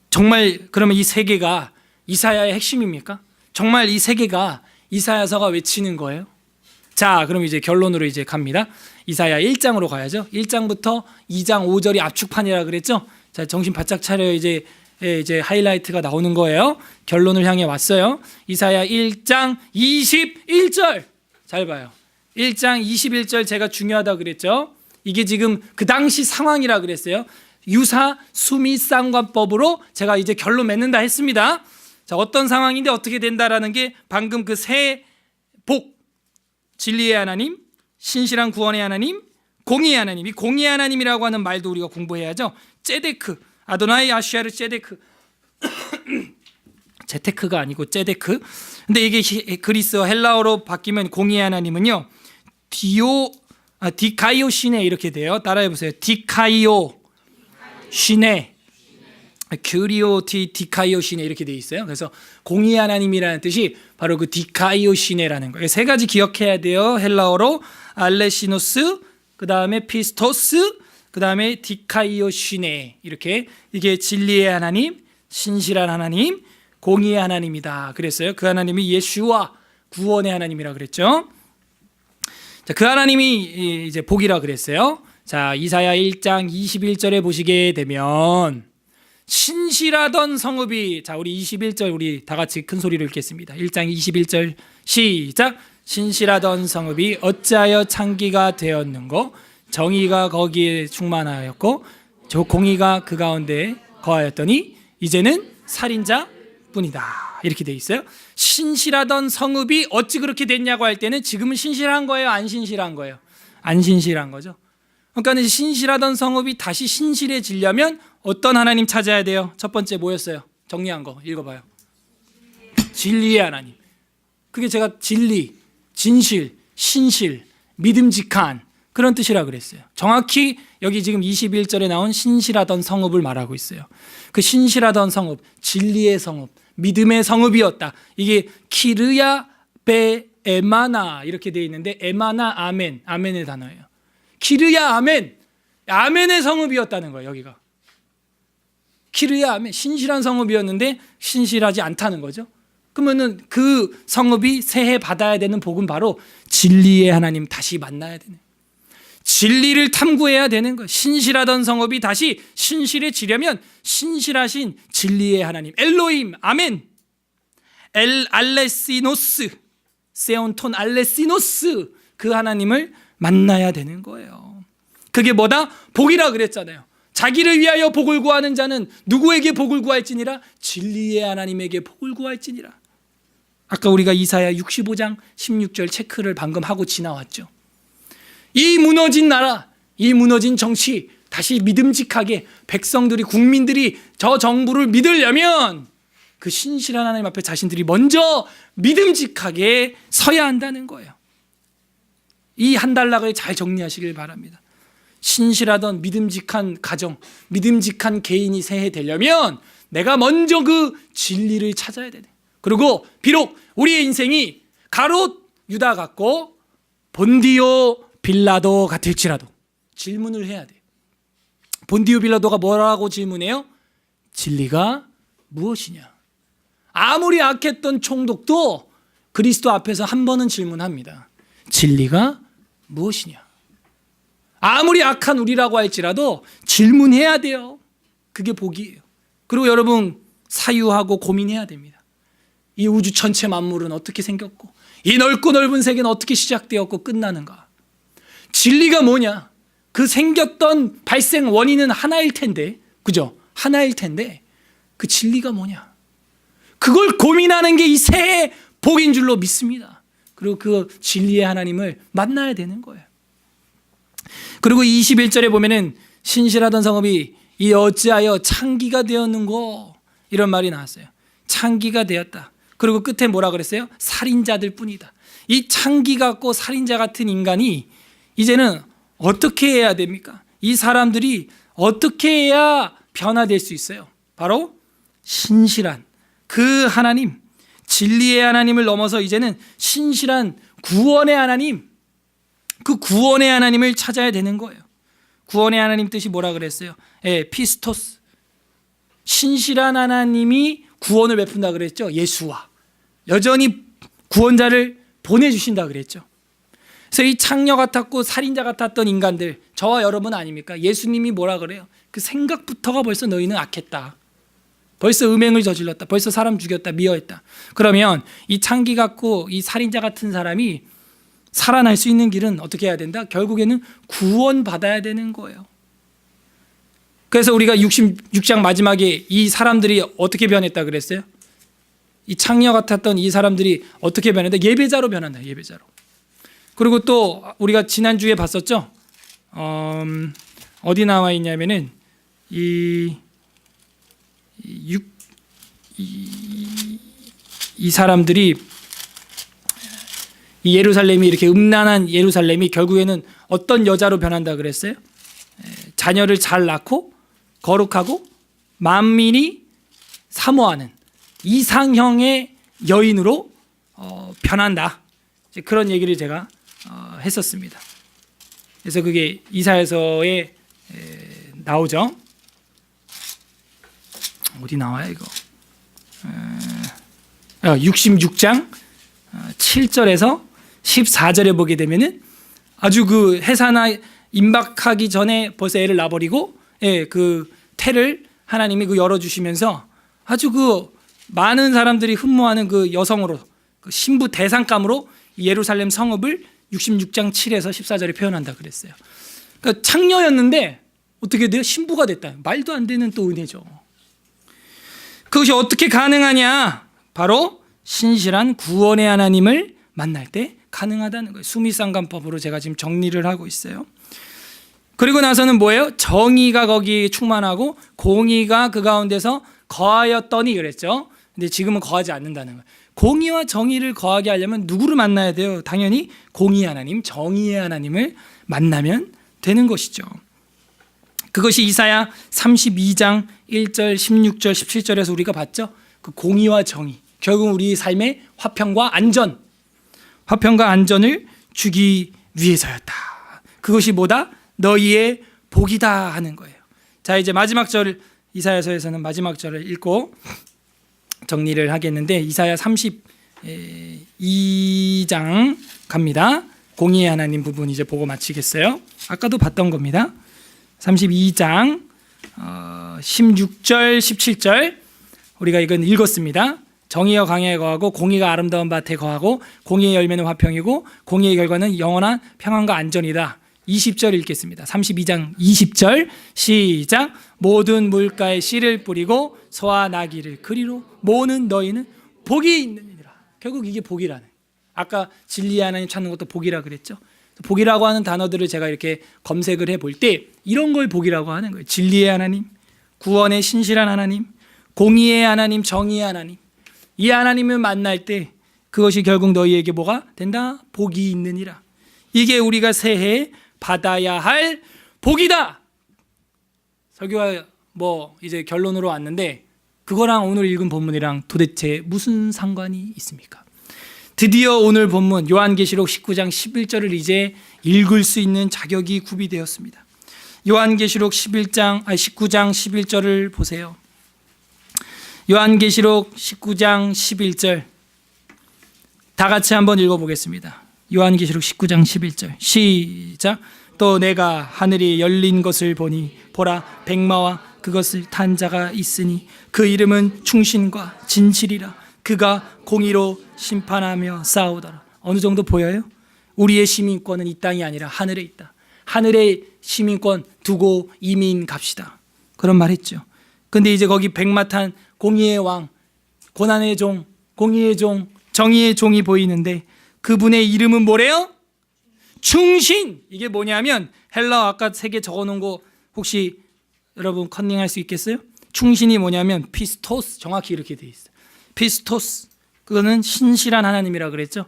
정말 그러면 이 세 개가 이사야의 핵심입니까? 정말 이 세 개가 이사야서가 외치는 거예요? 자, 그럼 이제 결론으로 이제 갑니다. 이사야 1장으로 가야죠. 1장부터 2장 5절이 압축판이라 그랬죠. 자, 정신 바짝 차려. 이제 하이라이트가 나오는 거예요. 결론을 향해 왔어요. 이사야 1장 21절 잘 봐요. 1장 21절 제가 중요하다 그랬죠. 이게 지금 그 당시 상황이라 그랬어요. 유사 수미상관법으로 제가 이제 결론 맺는다 했습니다. 자, 어떤 상황인데 어떻게 된다라는 게 방금 그 세 복, 진리의 하나님, 신실한 구원의 하나님, 공의의 하나님. 이 공의의 하나님이라고 하는 말도 우리가 공부해야죠. ጼ데크, 아도나이 아시아르 ጼ데크. 제테크가 아니고 ጼ데크. 근데 이게 그리스어 헬라어로 바뀌면 공의의 하나님은요, 디카이오 시네 이렇게 돼요. 따라해 보세요. 디카이오 시네, 큐리오 디카이오 시네 이렇게 돼 있어요. 그래서 공의 하나님이라는 뜻이 바로 그 디카이오 시네라는 거예요. 세 가지 기억해야 돼요. 헬라어로 알레시노스, 그 다음에 피스토스, 그 다음에 디카이오 시네. 이렇게, 이게 진리의 하나님, 신실한 하나님, 공의의 하나님이다 그랬어요. 그 하나님이 예슈아, 구원의 하나님이라 그랬죠. 자, 그 하나님이 이제 복이라 그랬어요. 자, 이사야 1장 21절에 보시게 되면 신실하던 성읍이, 자, 우리 21절 우리 다 같이 큰 소리로 읽겠습니다. 1장 21절 시작. 신실하던 성읍이 어찌하여 창기가 되었는고 정의가 거기에 충만하였고 공의가 그 가운데 거하였더니 이제는 살인자뿐이다. 이렇게 돼 있어요. 신실하던 성읍이 어찌 그렇게 됐냐고 할 때는 지금은 신실한 거예요, 안 신실한 거예요? 안 신실한 거죠. 그러니까 신실하던 성읍이 다시 신실해지려면 어떤 하나님 찾아야 돼요? 첫 번째 뭐였어요? 정리한 거 읽어봐요. 진리의 하나님. 그게 제가 진리, 진실, 신실, 믿음직한 그런 뜻이라 그랬어요. 정확히 여기 지금 21절에 나온 신실하던 성읍을 말하고 있어요. 그 신실하던 성읍, 진리의 성읍, 믿음의 성읍이었다. 이게 키르야 베 에마나 이렇게 되어 있는데 에마나 아멘, 아멘의 단어예요. 키르야 아멘, 아멘의 성읍이었다는 거예요. 여기가 키르야 아멘, 신실한 성읍이었는데 신실하지 않다는 거죠. 그러면은 그 성읍이 세해 받아야 되는 복은 바로 진리의 하나님 다시 만나야 되는, 진리를 탐구해야 되는 거예요. 신실하던 성읍이 다시 신실해지려면 신실하신 진리의 하나님 엘로힘 아멘, 엘 알레시노스, 세온톤 알레시노스, 그 하나님을 만나야 되는 거예요. 그게 뭐다? 복이라 그랬잖아요. 자기를 위하여 복을 구하는 자는 누구에게 복을 구할지니라? 진리의 하나님에게 복을 구할지니라. 아까 우리가 이사야 65장 16절 체크를 방금 하고 지나왔죠. 이 무너진 나라, 이 무너진 정치 다시 믿음직하게 백성들이, 국민들이 저 정부를 믿으려면 그 신실한 하나님 앞에 자신들이 먼저 믿음직하게 서야 한다는 거예요. 이 한 단락을 잘 정리하시길 바랍니다. 신실하던 믿음직한 가정, 믿음직한 개인이 세해되려면 내가 먼저 그 진리를 찾아야 되네. 그리고 비록 우리의 인생이 가롯 유다 같고 본디오 빌라도 같을지라도 질문을 해야 돼. 본디오 빌라도가 뭐라고 질문해요? 진리가 무엇이냐? 아무리 악했던 총독도 그리스도 앞에서 한 번은 질문합니다. 진리가 무엇이냐? 아무리 악한 우리라고 할지라도 질문해야 돼요. 그게 복이에요. 그리고 여러분 사유하고 고민해야 됩니다. 이 우주 전체 만물은 어떻게 생겼고 이 넓고 넓은 세계는 어떻게 시작되었고 끝나는가? 진리가 뭐냐? 그 생겼던 발생 원인은 하나일 텐데, 그죠? 하나일 텐데 그 진리가 뭐냐? 그걸 고민하는 게 이 새해 복인 줄로 믿습니다. 그리고 그 진리의 하나님을 만나야 되는 거예요. 그리고 21절에 보면은 신실하던 성읍이 이 어찌하여 창기가 되었는고, 이런 말이 나왔어요. 창기가 되었다. 그리고 끝에 뭐라 그랬어요? 살인자들 뿐이다. 이 창기 같고 살인자 같은 인간이 이제는 어떻게 해야 됩니까? 이 사람들이 어떻게 해야 변화될 수 있어요? 바로 신실한 그 하나님, 진리의 하나님을 넘어서 이제는 신실한 구원의 하나님, 그 구원의 하나님을 찾아야 되는 거예요. 구원의 하나님 뜻이 뭐라 그랬어요? 피스토스, 신실한 하나님이 구원을 베푼다 그랬죠. 예수와 여전히 구원자를 보내주신다 그랬죠. 그래서 이 창녀 같았고 살인자 같았던 인간들, 저와 여러분 아닙니까? 예수님이 뭐라 그래요? 그 생각부터가 벌써 너희는 악했다, 벌써 음행을 저질렀다, 벌써 사람 죽였다, 미워했다. 그러면 이 창기 같고 이 살인자 같은 사람이 살아날 수 있는 길은 어떻게 해야 된다? 결국에는 구원받아야 되는 거예요. 그래서 우리가 66장 마지막에 이 사람들이 어떻게 변했다 그랬어요? 이 창녀 같았던 이 사람들이 어떻게 변했다? 예배자로 변한다. 예배자로. 그리고 또 우리가 지난주에 봤었죠? 어디 나와 있냐면은 이 사람들이, 이 예루살렘이, 이렇게 음란한 예루살렘이 결국에는 어떤 여자로 변한다 그랬어요? 자녀를 잘 낳고 거룩하고 만민이 사모하는 이상형의 여인으로 변한다. 그런 얘기를 제가 했었습니다. 그래서 그게 이사야서에 나오죠. 어디 나와요 이거? 66장 7절에서 14절에 보게 되면은 아주 그 해사나 임박하기 전에 벌써 애를 낳아버리고, 그 태를 하나님이 그 열어주시면서 아주 그 많은 사람들이 흠모하는 그 여성으로, 그 신부 대상감으로 예루살렘 성읍을 66장 7에서 14절에 표현한다 그랬어요. 그러니까 창녀였는데 어떻게 돼요? 신부가 됐다. 말도 안 되는 또 은혜죠. 그것이 어떻게 가능하냐? 바로 신실한 구원의 하나님을 만날 때 가능하다는 거예요. 수미상관법으로 제가 지금 정리를 하고 있어요. 그리고 나서는 뭐예요? 정의가 거기에 충만하고 공의가 그 가운데서 거하였더니 그랬죠. 근데 지금은 거하지 않는다는 거예요. 공의와 정의를 거하게 하려면 누구를 만나야 돼요? 당연히 공의 하나님, 정의의 하나님을 만나면 되는 것이죠. 그것이 이사야 32장 1절, 16절, 17절에서 우리가 봤죠. 그 공의와 정의, 결국 우리 삶의 화평과 안전, 화평과 안전을 주기 위해서였다. 그것이 뭐다? 너희의 복이다 하는 거예요. 자, 이제 마지막 절, 이사야서에서는 마지막 절을 읽고 정리를 하겠는데, 이사야 32장 갑니다. 공의의 하나님 부분 이제 보고 마치겠어요. 아까도 봤던 겁니다. 32장 16절 17절 우리가 이건 읽었습니다. 정의와 광야에 거하고 공의가 아름다운 밭에 거하고 공의의 열매는 화평이고 공의의 결과는 영원한 평안과 안전이다. 20절 읽겠습니다. 32장 20절 시작. 모든 물가에 씨를 뿌리고 소와 나귀를 그리로 모으는 너희는 복이 있느니라. 결국 이게 복이라는, 아까 진리의 하나님 찾는 것도 복이라 그랬죠. 복이라고 하는 단어들을 제가 이렇게 검색을 해볼 때 이런 걸 복이라고 하는 거예요. 진리의 하나님, 구원의 신실한 하나님, 공의의 하나님, 정의의 하나님, 이 하나님을 만날 때 그것이 결국 너희에게 뭐가 된다? 복이 있느니라. 이게 우리가 새해에 받아야 할 복이다. 설교가 뭐 이제 결론으로 왔는데 그거랑 오늘 읽은 본문이랑 도대체 무슨 상관이 있습니까? 드디어 오늘 본문 요한계시록 19장 11절을 이제 읽을 수 있는 자격이 구비되었습니다. 요한계시록 19장 11절을 보세요. 요한계시록 19장 11절 다 같이 한번 읽어보겠습니다. 요한계시록 19장 11절 시작. 또 내가 하늘이 열린 것을 보니 보라 백마와 그것을 탄 자가 있으니 그 이름은 충신과 진실이라. 그가 공의로 심판하며 싸우더라. 어느 정도 보여요? 우리의 시민권은 이 땅이 아니라 하늘에 있다. 하늘의 시민권 두고 이민 갑시다. 그런 말 했죠. 근데 이제 거기 백마 탄 공의의 왕, 고난의 종, 공의의 종, 정의의 종이 보이는데 그분의 이름은 뭐래요? 충신. 이게 뭐냐면 헬라어 아까 세 개 적어놓은 거 혹시 여러분 컨닝할 수 있겠어요? 충신이 뭐냐면 피스토스, 정확히 이렇게 돼 있어요. 피스토스, 그거는 신실한 하나님이라 그랬죠.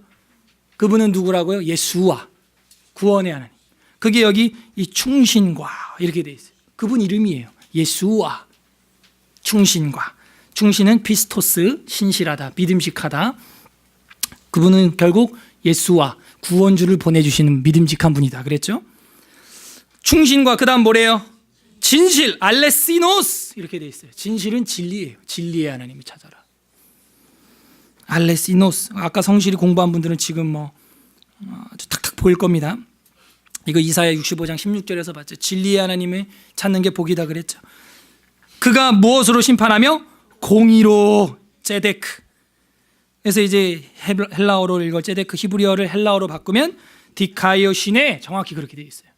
그분은 누구라고요? 예수와 구원의 하나님. 그게 여기 이 충신과 이렇게 돼 있어요. 그분 이름이에요. 예수와 충신과. 충신은 피스토스, 신실하다, 믿음직하다. 그분은 결국 예수와 구원주를 보내주시는 믿음직한 분이다 그랬죠. 충신과 그 다음 뭐래요? 진실, 알레시노스 이렇게 돼 있어요. 진실은 진리예요. 진리의 하나님을 찾아라. 알레시노스. 아까 성실히 공부한 분들은 지금 뭐 아주 탁탁 보일 겁니다. 이거 이사야 65장 16절에서 봤죠. 진리의 하나님을 찾는 게 복이다 그랬죠. 그가 무엇으로 심판하며? 공의로. 제데크. 그래서 이제 헬라어로 읽을 제데크, 히브리어를 헬라어로 바꾸면 디카이오시네, 정확히 그렇게 되어 있어요.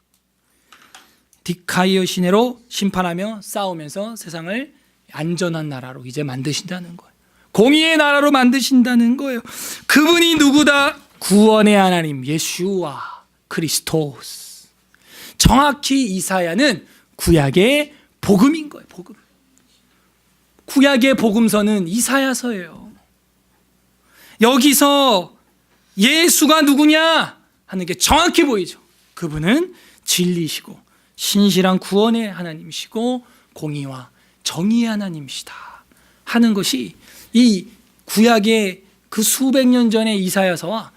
디카이오시네로 심판하며 싸우면서 세상을 안전한 나라로 이제 만드신다는 거예요. 공의의 나라로 만드신다는 거예요. 그분이 누구다? 구원의 하나님 예수와 그리스토스. 정확히 이사야는 구약의 복음인 거예요. 복음. 구약의 복음서는 이사야서예요. 여기서 예수가 누구냐 하는 게 정확히 보이죠. 그분은 진리시고 신실한 구원의 하나님이시고 공의와 정의의 하나님이시다 하는 것이 이 구약의 그 수백 년 전의 이사야서와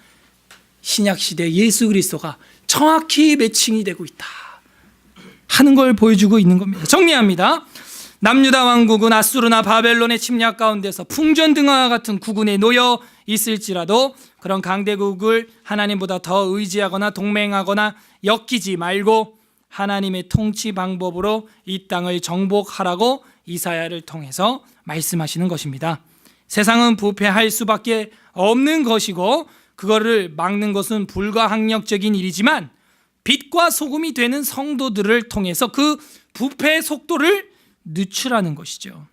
신약시대 예수 그리스도가 정확히 매칭이 되고 있다 하는 걸 보여주고 있는 겁니다. 정리합니다. 남유다 왕국은 아수르나 바벨론의 침략 가운데서 풍전등화와 같은 국군에 놓여 있을지라도 그런 강대국을 하나님보다 더 의지하거나 동맹하거나 엮이지 말고 하나님의 통치 방법으로 이 땅을 정복하라고 이사야를 통해서 말씀하시는 것입니다. 세상은 부패할 수밖에 없는 것이고 그거를 막는 것은 불가항력적인 일이지만 빛과 소금이 되는 성도들을 통해서 그 부패의 속도를 늦추라는 것이죠.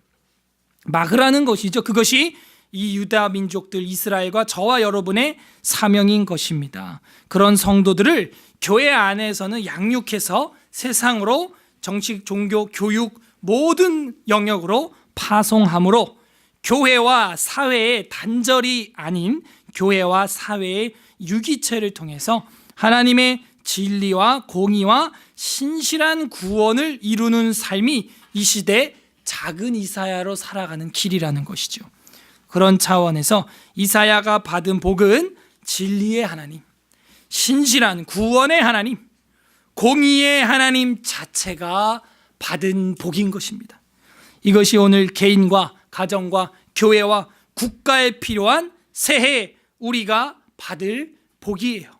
막으라는 것이죠. 그것이 이 유다 민족들 이스라엘과 저와 여러분의 사명인 것입니다. 그런 성도들을 교회 안에서는 양육해서 세상으로 정치, 종교, 교육 모든 영역으로 파송함으로 교회와 사회의 단절이 아닌 교회와 사회의 유기체를 통해서 하나님의 진리와 공의와 신실한 구원을 이루는 삶이 이 시대 작은 이사야로 살아가는 길이라는 것이죠. 그런 차원에서 이사야가 받은 복은 진리의 하나님, 신실한 구원의 하나님, 공의의 하나님 자체가 받은 복인 것입니다. 이것이 오늘 개인과 가정과 교회와 국가에 필요한 새해 우리가 받을 복이에요.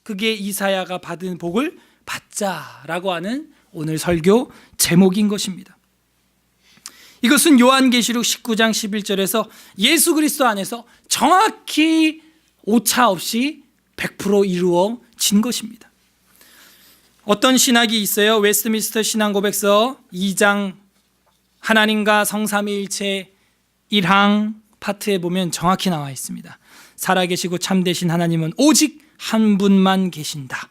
그게 이사야가 받은 복을 받자라고 하는 오늘 설교 제목인 것입니다. 이것은 요한계시록 19장 11절에서 예수 그리스도 안에서 정확히 오차 없이 100% 이루어진 것입니다. 어떤 신학이 있어요. 웨스트민스터 신앙고백서 2장 하나님과 성삼위일체 1항 파트에 보면 정확히 나와 있습니다. 살아계시고 참되신 하나님은 오직 한 분만 계신다.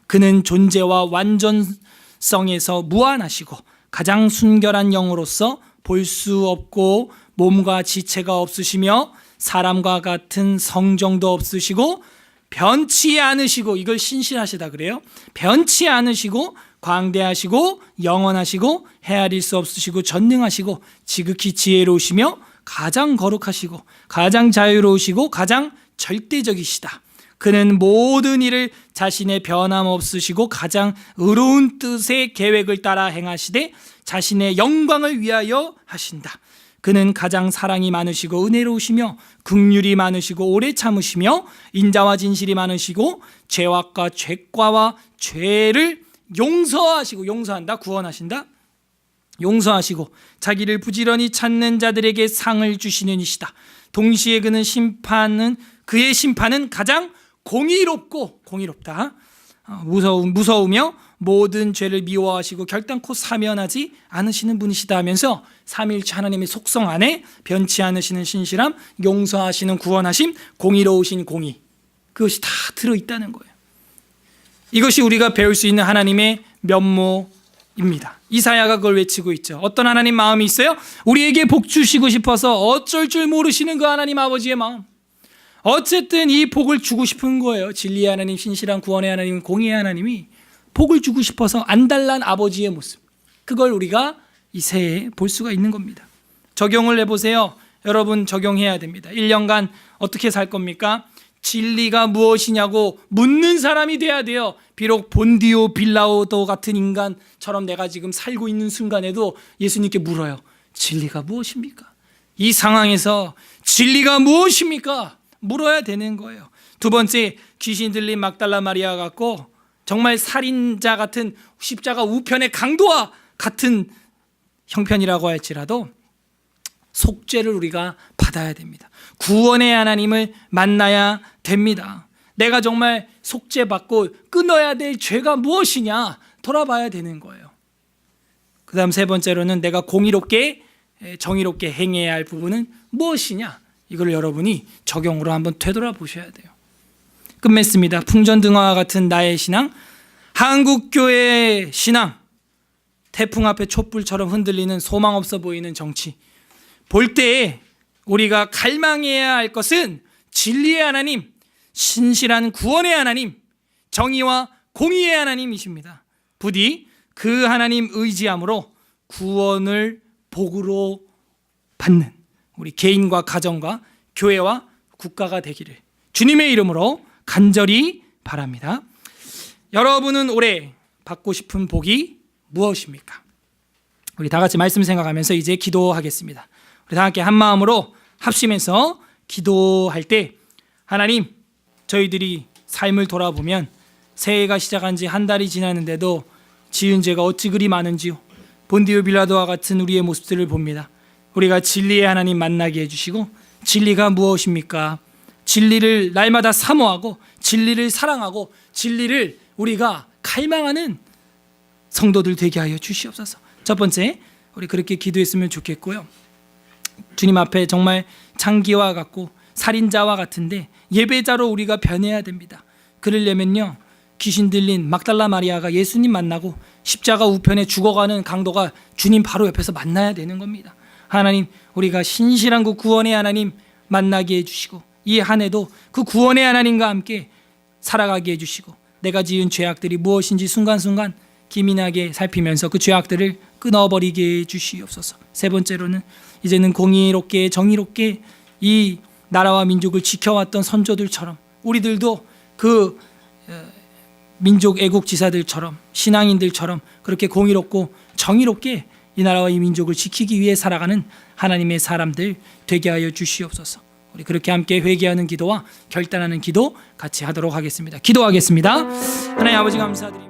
그는 존재와 완전성에서 무한하시고 가장 순결한 영으로서 볼 수 없고 몸과 지체가 없으시며 사람과 같은 성정도 없으시고 변치 않으시고, 이걸 신실하시다 그래요. 변치 않으시고 광대하시고 영원하시고 헤아릴 수 없으시고 전능하시고 지극히 지혜로우시며 가장 거룩하시고 가장 자유로우시고 가장 절대적이시다. 그는 모든 일을 자신의 변함없으시고 가장 의로운 뜻의 계획을 따라 행하시되 자신의 영광을 위하여 하신다. 그는 가장 사랑이 많으시고 은혜로우시며 긍휼이 많으시고 오래 참으시며 인자와 진실이 많으시고 죄악과 죄과와 죄를 용서하시고, 용서한다, 구원하신다, 용서하시고 자기를 부지런히 찾는 자들에게 상을 주시는 이시다. 동시에 그의 심판은 가장 공의롭다, 무서우며 모든 죄를 미워하시고 결단코 사면하지 않으시는 분이시다 하면서 삼위일체 하나님의 속성 안에 변치 않으시는 신실함, 용서하시는 구원하심, 공의로우신 공의, 그것이 다 들어있다는 거예요. 이것이 우리가 배울 수 있는 하나님의 면모입니다. 이사야가 그걸 외치고 있죠. 어떤 하나님 마음이 있어요? 우리에게 복 주시고 싶어서 어쩔 줄 모르시는 그 하나님 아버지의 마음. 어쨌든 이 복을 주고 싶은 거예요. 진리의 하나님, 신실한 구원의 하나님, 공의의 하나님이 복을 주고 싶어서 안달난 아버지의 모습, 그걸 우리가 이 새해에 볼 수가 있는 겁니다. 적용을 해보세요. 여러분 적용해야 됩니다. 1년간 어떻게 살 겁니까? 진리가 무엇이냐고 묻는 사람이 돼야 돼요. 비록 본디오 빌라오도 같은 인간처럼 내가 지금 살고 있는 순간에도 예수님께 물어요. 진리가 무엇입니까? 이 상황에서 진리가 무엇입니까? 물어야 되는 거예요. 두 번째, 귀신 들린 막달라 마리아 같고 정말 살인자 같은 십자가 우편의 강도와 같은 형편이라고 할지라도 속죄를 우리가 받아야 됩니다. 구원의 하나님을 만나야 됩니다. 내가 정말 속죄받고 끊어야 될 죄가 무엇이냐 돌아봐야 되는 거예요. 그 다음 세 번째로는 내가 공의롭게 정의롭게 행해야 할 부분은 무엇이냐, 이걸 여러분이 적용으로 한번 되돌아보셔야 돼요. 끝맺습니다. 풍전등화와 같은 나의 신앙, 한국교회의 신앙, 태풍 앞에 촛불처럼 흔들리는 소망 없어 보이는 정치, 볼 때에 우리가 갈망해야 할 것은 진리의 하나님, 신실한 구원의 하나님, 정의와 공의의 하나님이십니다. 부디 그 하나님 의지함으로 구원을 복으로 받는 우리 개인과 가정과 교회와 국가가 되기를 주님의 이름으로 간절히 바랍니다. 여러분은 올해 받고 싶은 복이 무엇입니까? 우리 다 같이 말씀 생각하면서 이제 기도하겠습니다. 우리 다 함께 한 마음으로 합심해서 기도할 때, 하나님, 저희들이 삶을 돌아보면 새해가 시작한 지 한 달이 지났는데도 지은 죄가 어찌 그리 많은지요. 본디오 빌라도와 같은 우리의 모습들을 봅니다. 우리가 진리의 하나님 만나게 해주시고, 진리가 무엇입니까? 진리를 날마다 사모하고 진리를 사랑하고 진리를 우리가 갈망하는 성도들 되게 하여 주시옵소서. 첫 번째, 우리 그렇게 기도했으면 좋겠고요. 주님 앞에 정말 창기와 같고 살인자와 같은데 예배자로 우리가 변해야 됩니다. 그러려면요, 귀신 들린 막달라 마리아가 예수님 만나고 십자가 우편에 죽어가는 강도가 주님 바로 옆에서 만나야 되는 겁니다. 하나님, 우리가 신실한 그 구원의 하나님 만나게 해주시고 이 한 해도 그 구원의 하나님과 함께 살아가게 해주시고 내가 지은 죄악들이 무엇인지 순간순간 기민하게 살피면서 그 죄악들을 끊어버리게 해주시옵소서. 세 번째로는 이제는 공의롭게 정의롭게 이 나라와 민족을 지켜왔던 선조들처럼 우리들도 그 민족 애국지사들처럼 신앙인들처럼 그렇게 공의롭고 정의롭게 이 나라와 이 민족을 지키기 위해 살아가는 하나님의 사람들 되게 하여 주시옵소서. 우리 그렇게 함께 회개하는 기도와 결단하는 기도 같이 하도록 하겠습니다. 기도하겠습니다. 하나님 아버지 감사드립니다.